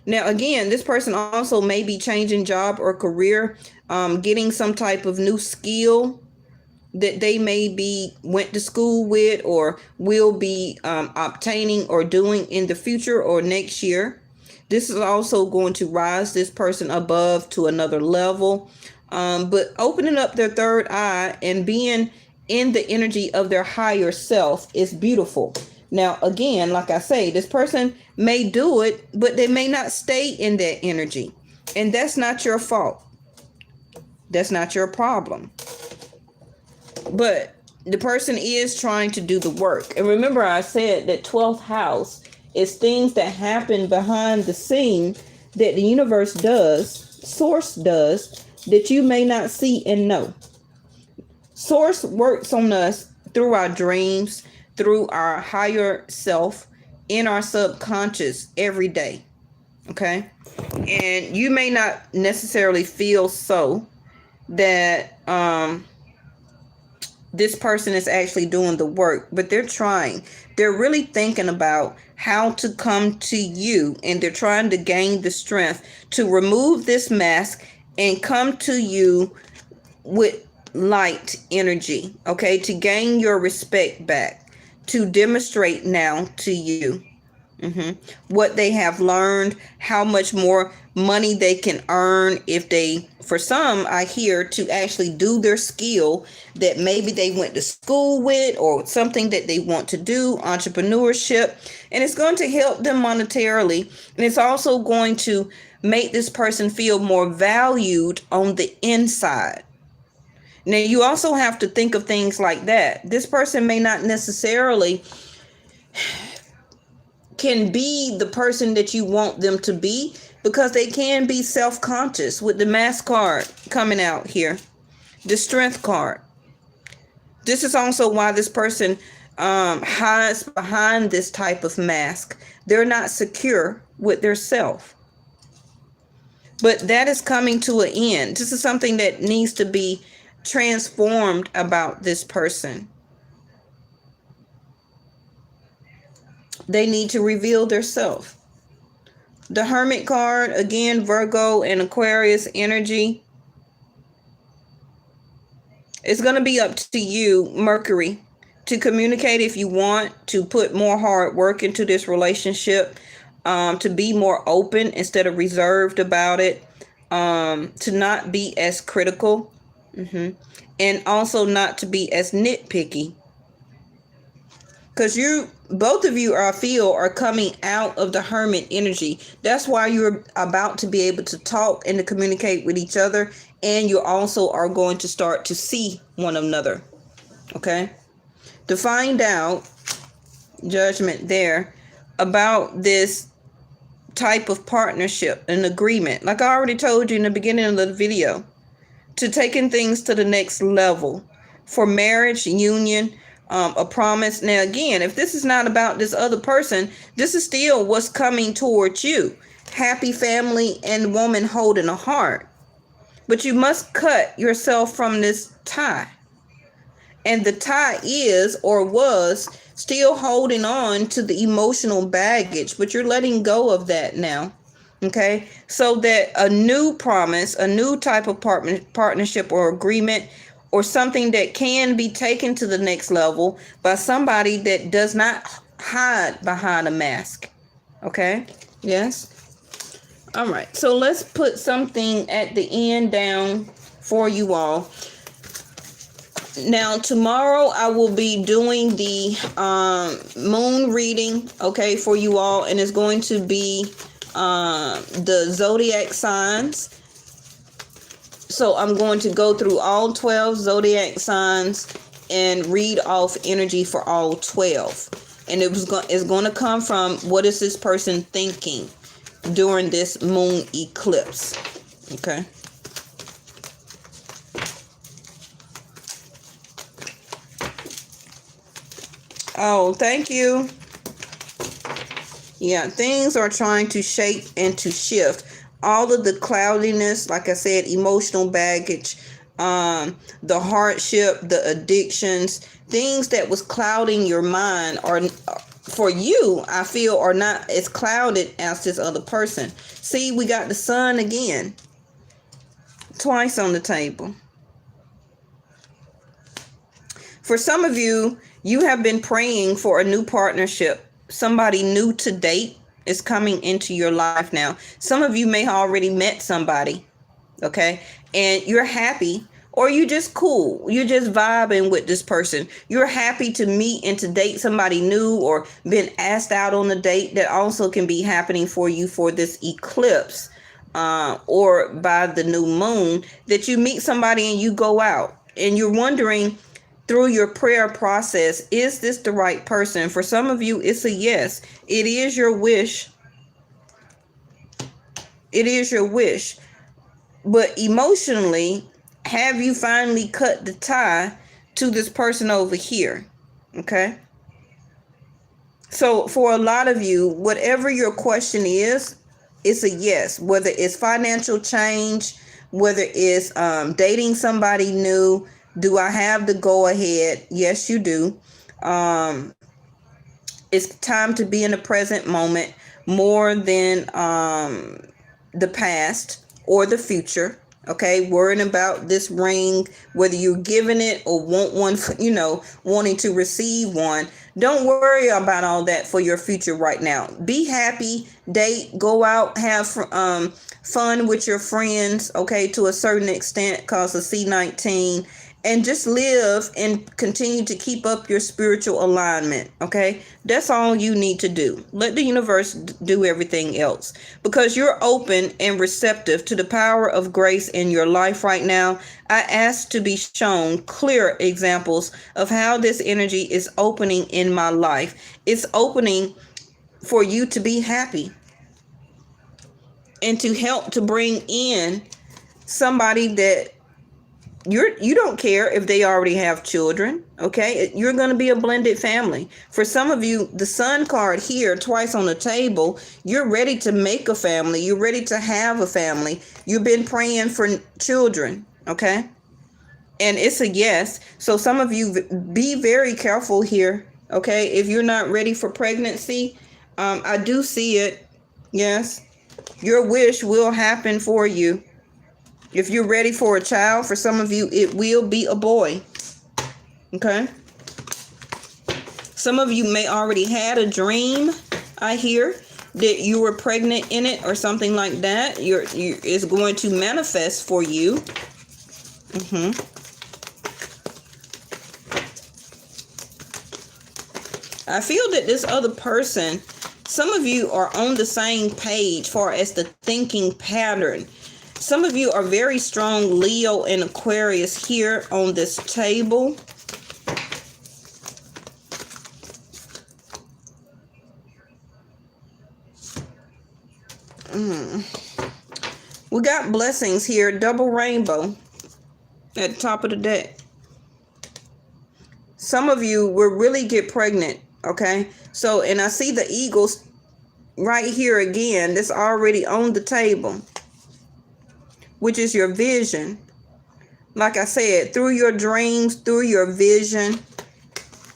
Now, again, this person also may be changing job or career, getting some type of new skill that they may be went to school with or will be obtaining or doing in the future or next year. This is also going to rise this person above to another level. But opening up their third eye and being in the energy of their higher self is beautiful. Now, again, like I say, this person may do it, but they may not stay in that energy. And that's not your fault. That's not your problem. But the person is trying to do the work. And remember, I said that 12th house is things that happen behind the scene that the universe does, source does, that you may not see and know. Source works on us through our dreams, through our higher self, in our subconscious every day. Okay? And you may not necessarily feel so that this person is actually doing the work, but they're trying. They're really thinking about how to come to you, and they're trying to gain the strength to remove this mask and come to you with light energy, okay, to gain your respect back, to demonstrate now to you what they have learned, how much more money they can earn if they, for some, I hear, to actually do their skill that maybe they went to school with or something that they want to do, entrepreneurship, and it's going to help them monetarily, and it's also going to make this person feel more valued on the inside. Now, you also have to think of things like that. This person may not necessarily can be the person that you want them to be, because they can be self-conscious with the mask card coming out here, the strength card. This is also why this person hides behind this type of mask. They're not secure with their self. But that is coming to an end. This is something that needs to be transformed about this person. They need to reveal their self. The Hermit card, again, Virgo and Aquarius energy. It's going to be up to you, Mercury, to communicate if you want, to put more hard work into this relationship, to be more open instead of reserved about it, to not be as critical, and also not to be as nitpicky. Because both of you, I feel, are coming out of the Hermit energy. That's why you're about to be able to talk and to communicate with each other. And you also are going to start to see one another. Okay? To find out, Judgment there, about this type of partnership, an agreement. Like I already told you in the beginning of the video. To taking things to the next level. For marriage, union, a promise. Now, again, if this is not about this other person, this is still what's coming towards you. Happy family and woman holding a heart. But you must cut yourself from this tie. And the tie is or was still holding on to the emotional baggage, but you're letting go of that now. Okay, so that a new promise, a new type of partnership or agreement, or something that can be taken to the next level by somebody that does not hide behind a mask. Okay, yes. All right, so let's put something at the end down for you all. Now, tomorrow I will be doing the moon reading, okay, for you all, and it's going to be the zodiac signs. So I'm going to go through all 12 zodiac signs and read off energy for all 12. And it's going to come from what is this person thinking during this moon eclipse. Okay. Oh, thank you. Yeah, things are trying to shape and to shift. All of the cloudiness, like I said, emotional baggage, the hardship, the addictions, things that was clouding your mind are, for you, I feel, are not as clouded as this other person. See, we got the sun again, twice on the table. For some of you, you have been praying for a new partnership. Somebody new to date is coming into your life now. Some of you may have already met somebody, okay? And you're happy, or you just cool. You're just vibing with this person. You're happy to meet and to date somebody new, or been asked out on a date. That also can be happening for you for this eclipse, or by the new moon, that you meet somebody and you go out and you're wondering through your prayer process, is this the right person? For some of you, it's a yes. It is your wish. It is your wish. But emotionally, have you finally cut the tie to this person over here? Okay. So for a lot of you, whatever your question is, it's a yes. Whether it's financial change, whether it's dating somebody new. Do I have the go ahead? Yes, you do. It's time to be in the present moment more than the past or the future. Okay, worrying about this ring, whether you're giving it or want one, wanting to receive one. Don't worry about all that for your future right now. Be happy, date, go out, have fun with your friends, okay, to a certain extent, cause of C19. And just live and continue to keep up your spiritual alignment, okay? That's all you need to do. Let the universe do everything else. Because you're open and receptive to the power of grace in your life right now, I ask to be shown clear examples of how this energy is opening in my life. It's opening for you to be happy and to help to bring in somebody that you don't care if they already have children, okay? You're going to be a blended family. For some of you, the sun card here, twice on the table, you're ready to make a family. You're ready to have a family. You've been praying for children, okay? And it's a yes. So some of you, be very careful here, okay? If you're not ready for pregnancy, I do see it. Yes, your wish will happen for you. If you're ready for a child, for some of you, it will be a boy. Okay? Some of you may already had a dream, I hear, that you were pregnant in it or something like that. It's going to manifest for you. I feel that this other person, some of you are on the same page far as the thinking pattern. Some of you are very strong Leo and Aquarius here on this table. We got blessings here, double rainbow at the top of the deck. Some of you will really get pregnant, okay? So, and I see the eagles right here again. That's already on the table, which is your vision. Like I said, through your dreams, through your vision,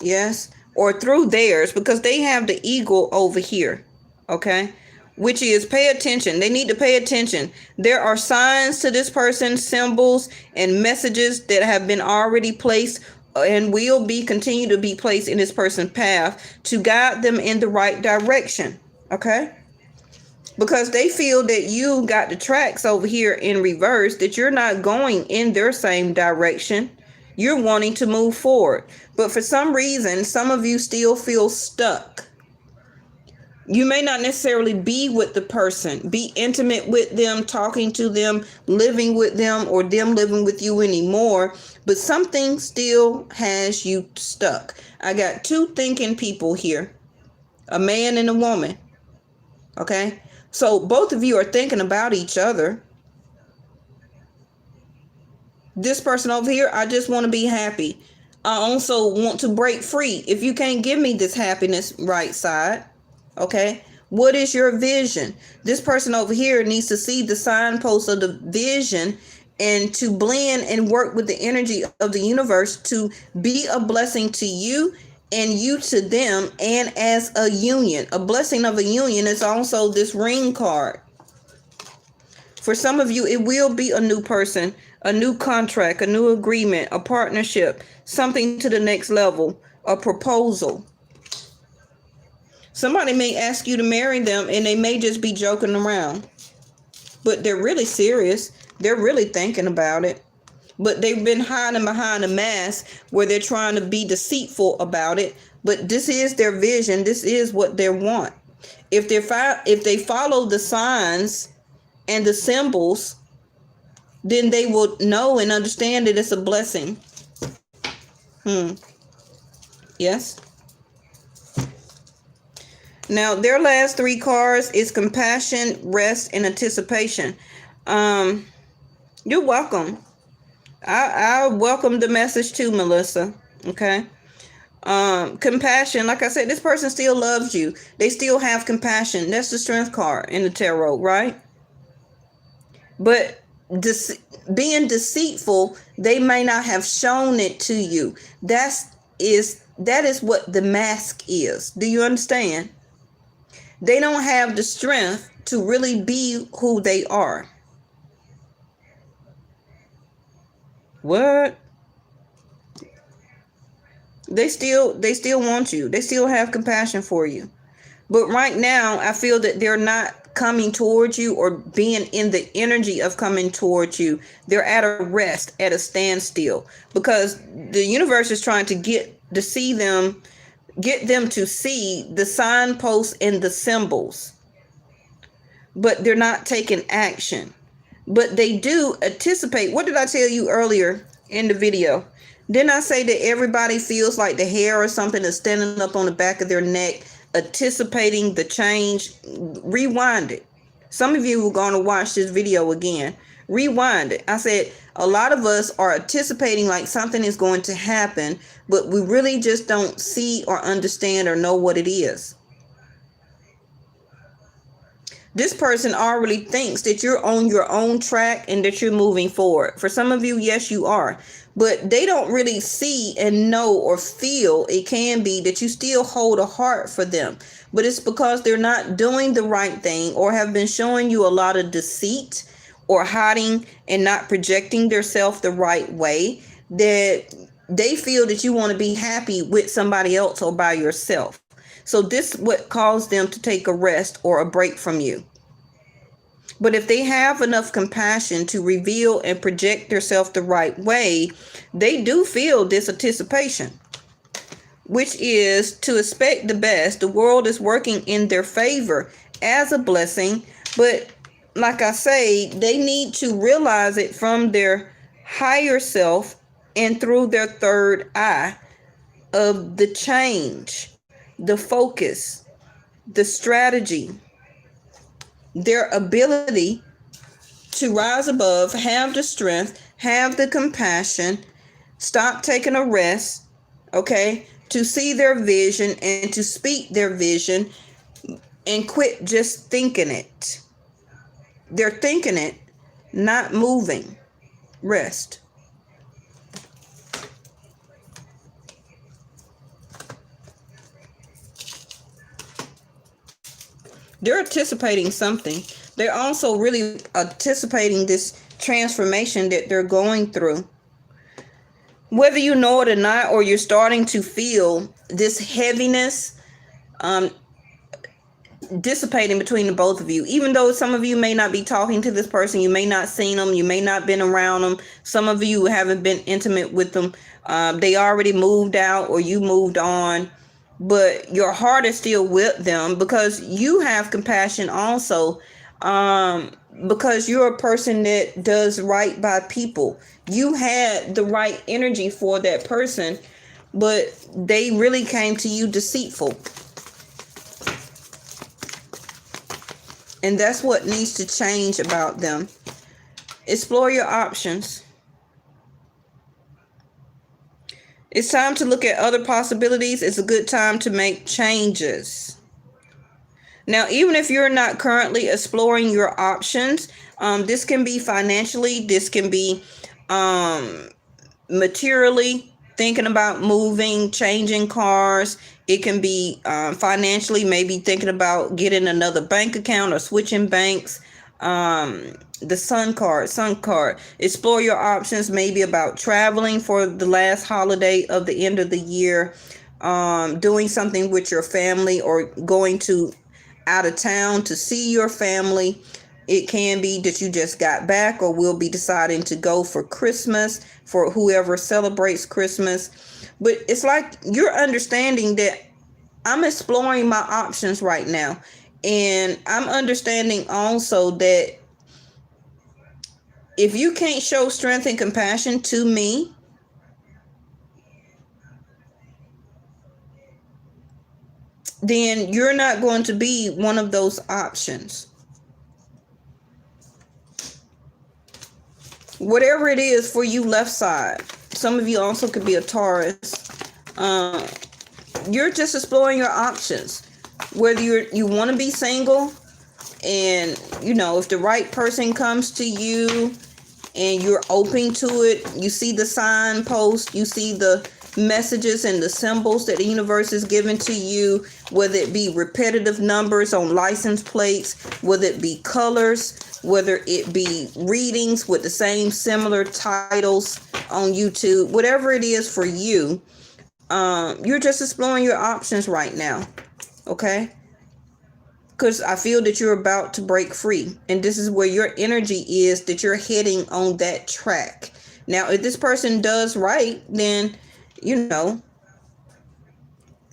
yes, or through theirs, because they have the eagle over here, okay, which is pay attention. They need to pay attention. There are signs to this person, symbols and messages that have been already placed and will be continue to be placed in this person's path to guide them in the right direction, okay? Because they feel that you got the tracks over here in reverse, that you're not going in their same direction. You're wanting to move forward. But for some reason, some of you still feel stuck. You may not necessarily be with the person, be intimate with them, talking to them, living with them, or them living with you anymore, but something still has you stuck. I got two thinking people here, a man and a woman. Okay? So both of you are thinking about each other. This person over here, I just want to be happy. I also want to break free. If you can't give me this happiness, right side, okay, what is your vision? This person over here needs to see the signpost of the vision and to blend and work with the energy of the universe to be a blessing to you and you to them, and as a union. A blessing of a union is also this ring card. For some of you, it will be a new person, a new contract, a new agreement, a partnership, something to the next level, a proposal. Somebody may ask you to marry them and they may just be joking around, but they're really serious. They're really thinking about it, but they've been hiding behind a mask where they're trying to be deceitful about it. But this is their vision. This is what they want. If they follow the signs and the symbols, then they will know and understand that it's a blessing. Yes. Now, their last three cards is compassion, rest, and anticipation. You're welcome. I welcome the message too, Melissa. Okay. Compassion, like I said, this person still loves you. They still have compassion. That's the strength card in the tarot, right? But being deceitful, they may not have shown it to you. That is what the mask is. Do you understand? They don't have the strength to really be who they are. What? They still want you. They still have compassion for you. But right now, I feel that they're not coming towards you or being in the energy of coming towards you. They're at a rest, at a standstill, because the universe is trying to get them to see the signposts and the symbols, but they're not taking action. But they do anticipate. What did I tell you earlier in the video? Didn't I say that everybody feels like the hair or something is standing up on the back of their neck, anticipating the change? Rewind it. Some of you are going to watch this video again. Rewind it. I said a lot of us are anticipating like something is going to happen, but we really just don't see or understand or know what it is. This person already thinks that you're on your own track and that you're moving forward. For some of you, yes, you are. But they don't really see and know or feel, it can be that you still hold a heart for them. But it's because they're not doing the right thing or have been showing you a lot of deceit or hiding and not projecting themselves the right way, that they feel that you want to be happy with somebody else or by yourself. So this is what caused them to take a rest or a break from you. But if they have enough compassion to reveal and project themselves the right way, they do feel this anticipation, which is to expect the best. The world is working in their favor as a blessing. But like I say, they need to realize it from their higher self and through their third eye of the change, the focus, the strategy, their ability to rise above, have the strength, have the compassion, stop taking a rest, okay, to see their vision and to speak their vision and quit just thinking it. They're thinking it, not moving. Rest. They're anticipating something. They're also really anticipating this transformation that they're going through. Whether you know it or not, or you're starting to feel this heaviness dissipating between the both of you. Even though some of you may not be talking to this person, you may not seen them, you may not been around them. Some of you haven't been intimate with them. They already moved out or you moved on. but your heart is still with them because you have compassion also, because you're a person that does right by people. You had the right energy for that person, but they really came to you deceitful. And that's what needs to change about them. Explore your options. It's time to look at other possibilities. It's a good time to make changes. Now, even if you're not currently exploring your options, this can be financially, this can be materially, thinking about moving, changing cars. It can be financially, maybe thinking about getting another bank account or switching banks. The sun card. Explore your options, maybe about traveling for the last holiday of the end of the year, doing something with your family, or going to out of town to see your family. It can be that you just got back, or will be deciding to go for Christmas, for whoever celebrates Christmas. But it's like you're understanding that I'm exploring my options right now. And I'm understanding also that if you can't show strength and compassion to me, then you're not going to be one of those options. Whatever it is for you, left side. Some of you also could be a Taurus. You're just exploring your options. Whether you want to be single, and if the right person comes to you and you're open to it, you see the signpost, you see the messages and the symbols that the universe is giving to you, whether it be repetitive numbers on license plates, whether it be colors, whether it be readings with the same similar titles on YouTube, whatever it is for you, you're just exploring your options right now. Okay? Because I feel that you're about to break free. And this is where your energy is, that you're heading on that track. Now, if this person does right, then,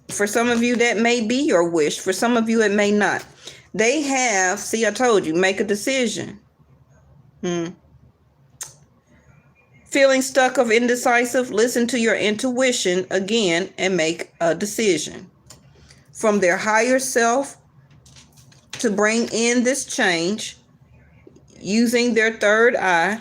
for some of you, that may be your wish. For some of you, it may not. They have, see, I told you, make a decision. Feeling stuck or indecisive, listen to your intuition again and make a decision. From their higher self to bring in this change using their third eye.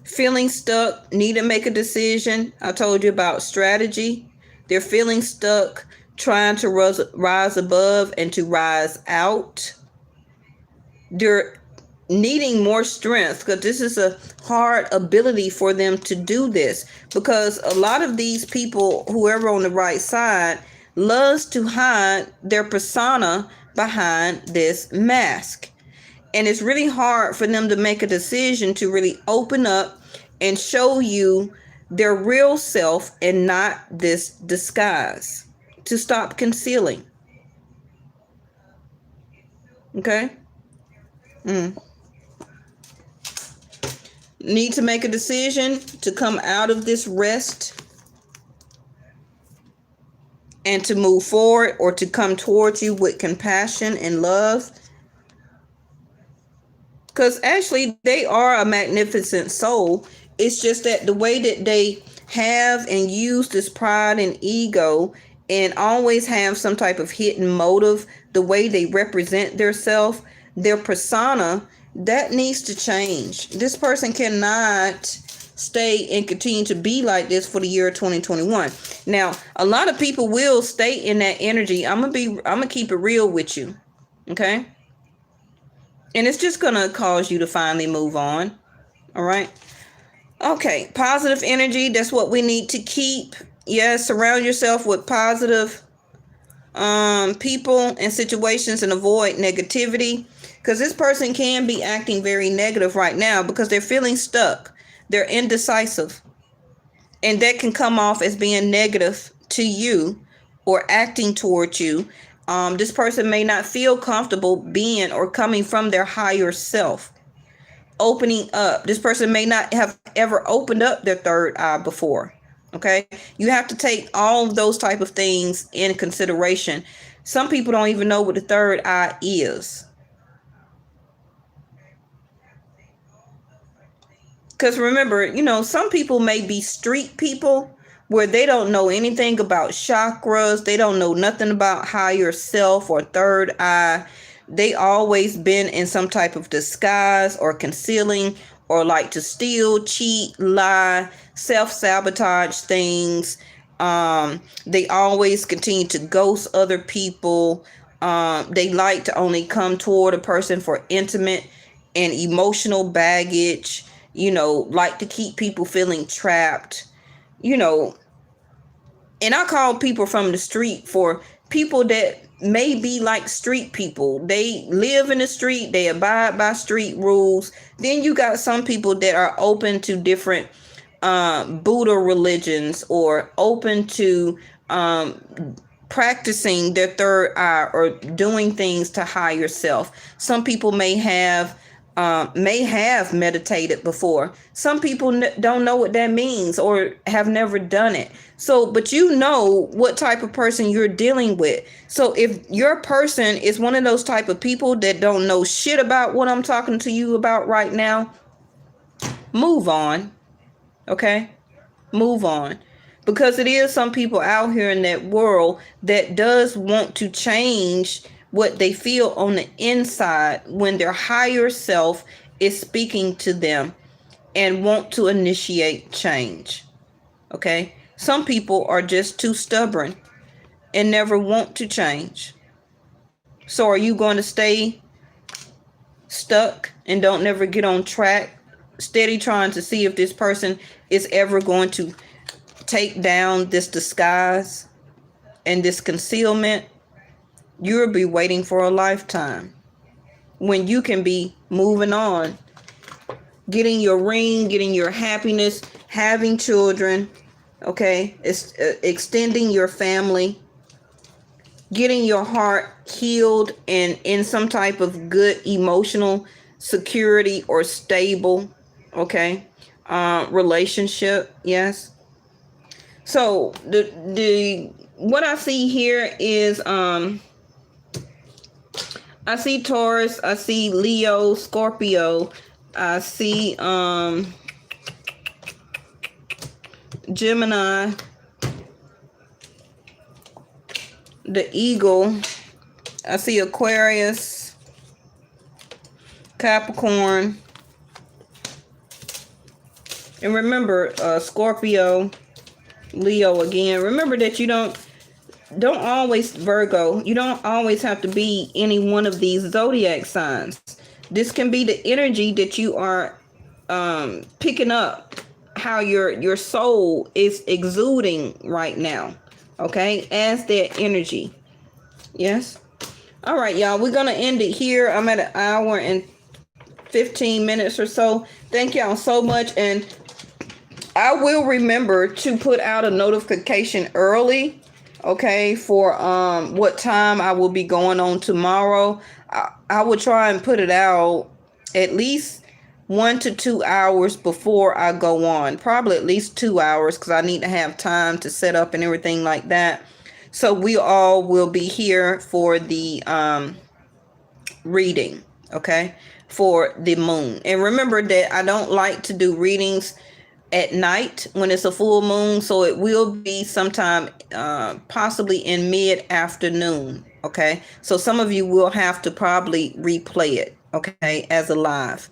Feeling stuck, need to make a decision. I told you about strategy. They're feeling stuck, trying to rise above and to rise out. They're needing more strength, because this is a hard ability for them to do this, because a lot of these people, whoever on the right side, loves to hide their persona behind this mask. And it's really hard for them to make a decision to really open up and show you their real self and not this disguise, to stop concealing. Okay? Need to make a decision to come out of this rest and to move forward, or to come towards you with compassion and love. Because actually, they are a magnificent soul. It's just that the way that they have and use this pride and ego, and always have some type of hidden motive, the way they represent themselves, their persona, that needs to change. This person cannot stay and continue to be like this for the year 2021. Now, a lot of people will stay in that energy. I'm gonna keep it real with you. Okay? And it's just gonna cause you to finally move on. All right? Okay, positive energy, that's what we need to keep. Yes, surround yourself with positive people and situations, and avoid negativity, because this person can be acting very negative right now because they're feeling stuck. They're indecisive, and that can come off as being negative to you or acting towards you. This person may not feel comfortable being or coming from their higher self, opening up. This person may not have ever opened up their third eye before. Okay, you have to take all of those type of things in consideration. Some people don't even know what the third eye is. Because remember, some people may be street people where they don't know anything about chakras. They don't know nothing about higher self or third eye. They always been in some type of disguise or concealing, or like to steal, cheat, lie, self-sabotage things. They always continue to ghost other people. They like to only come toward a person for intimate and emotional baggage, like to keep people feeling trapped, you know. And I call people from the street for people that may be like street people. They live in the street, they abide by street rules. Then you got some people that are open to different Buddha religions, or open to practicing their third eye, or doing things to higher self. Some people may have meditated before. Some people don't know what that means, or have never done it. So, but what type of person you're dealing with. So if your person is one of those type of people that don't know shit about what I'm talking to you about right now, move on. Okay? Move on. Because it is some people out here in that world that does want to change what they feel on the inside when their higher self is speaking to them, and want to initiate change. Okay? Some people are just too stubborn and never want to change. So are you going to stay stuck and don't never get on track, steady trying to see if this person is ever going to take down this disguise and this concealment? You'll be waiting for a lifetime when you can be moving on, getting your ring, getting your happiness, having children, okay? It's extending your family, getting your heart healed and in some type of good emotional security or stable, okay, relationship. Yes. So the what I see here is I see Taurus, I see Leo, Scorpio, I see Gemini, the Eagle, I see Aquarius, Capricorn, and remember Scorpio, Leo again. Remember that you don't always, Virgo, you don't always have to be any one of these zodiac signs. This can be the energy that you are picking up, how your soul is exuding right now, okay, as that energy. Yes. All right, y'all, we're gonna end it here. I'm at an hour and 15 minutes or so. Thank y'all so much, and I will remember to put out a notification early, okay, for what time I will be going on tomorrow. I will try and put it out at least 1 to 2 hours before I go on. Probably at least 2 hours, because I need to have time to set up and everything like that. So we all will be here for the reading, okay, for the moon. And remember that I don't like to do readings at night when it's a full moon, so it will be sometime possibly in mid-afternoon. Okay, so some of you will have to probably replay it, okay, as a live.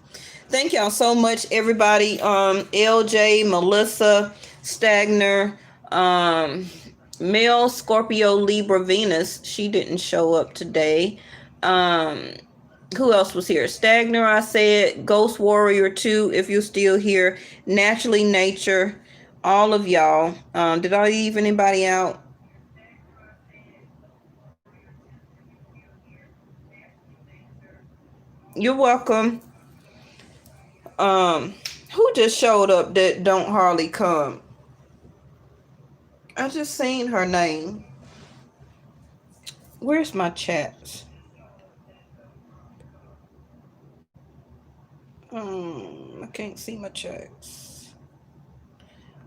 Thank y'all so much, everybody. LJ, Melissa, Stagner, Male, Scorpio, Libra, Venus, she didn't show up today. Who else was here? Stagner, I said. Ghost Warrior 2, if you're still here. Naturally Nature, all of y'all. Did I leave anybody out? You're welcome. Who just showed up that don't hardly come? I just seen her name. Where's my chats? I can't see my chats.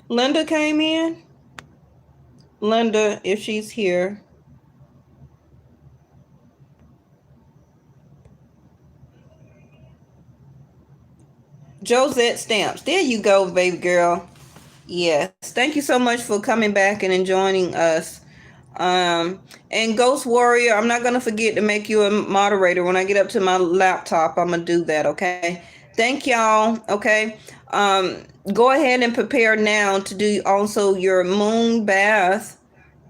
Linda came in. Linda, if she's here. Josette Stamps. There you go, baby girl. Yes. Thank you so much for coming back and joining us. And Ghost Warrior, I'm not going to forget to make you a moderator. When I get up to my laptop, I'm going to do that, okay? Thank y'all, okay? Go ahead and prepare now to do also your moon bath.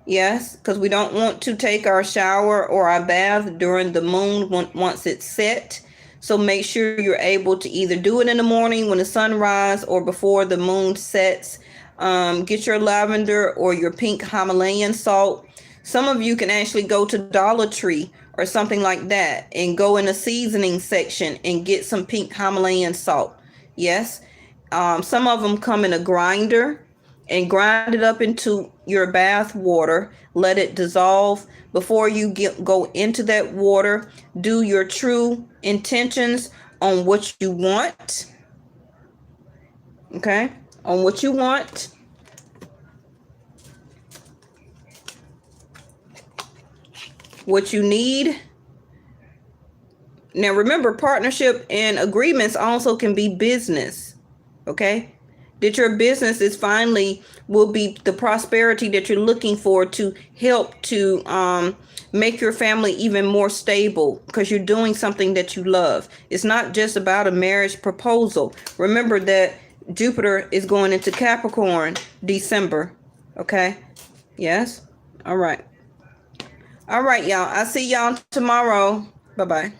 Yes, because we don't want to take our shower or our bath during the moon once it's set. So make sure you're able to either do it in the morning when the sun rises or before the moon sets. Get your lavender or your pink Himalayan salt. Some of you can actually go to Dollar Tree or something like that and go in the seasoning section and get some pink Himalayan salt. Yes. Some of them come in a grinder, and grind it up into your bath water. Let it dissolve. Before you go into that water, do your true intentions on what you want. Okay? On what you want. What you need. Now remember, partnership and agreements also can be business. Okay? That your business is finally will be the prosperity that you're looking for to help to make your family even more stable because you're doing something that you love. It's not just about a marriage proposal. Remember that Jupiter is going into Capricorn December. Okay? Yes? All right. All right, y'all. I'll see y'all tomorrow. Bye-bye.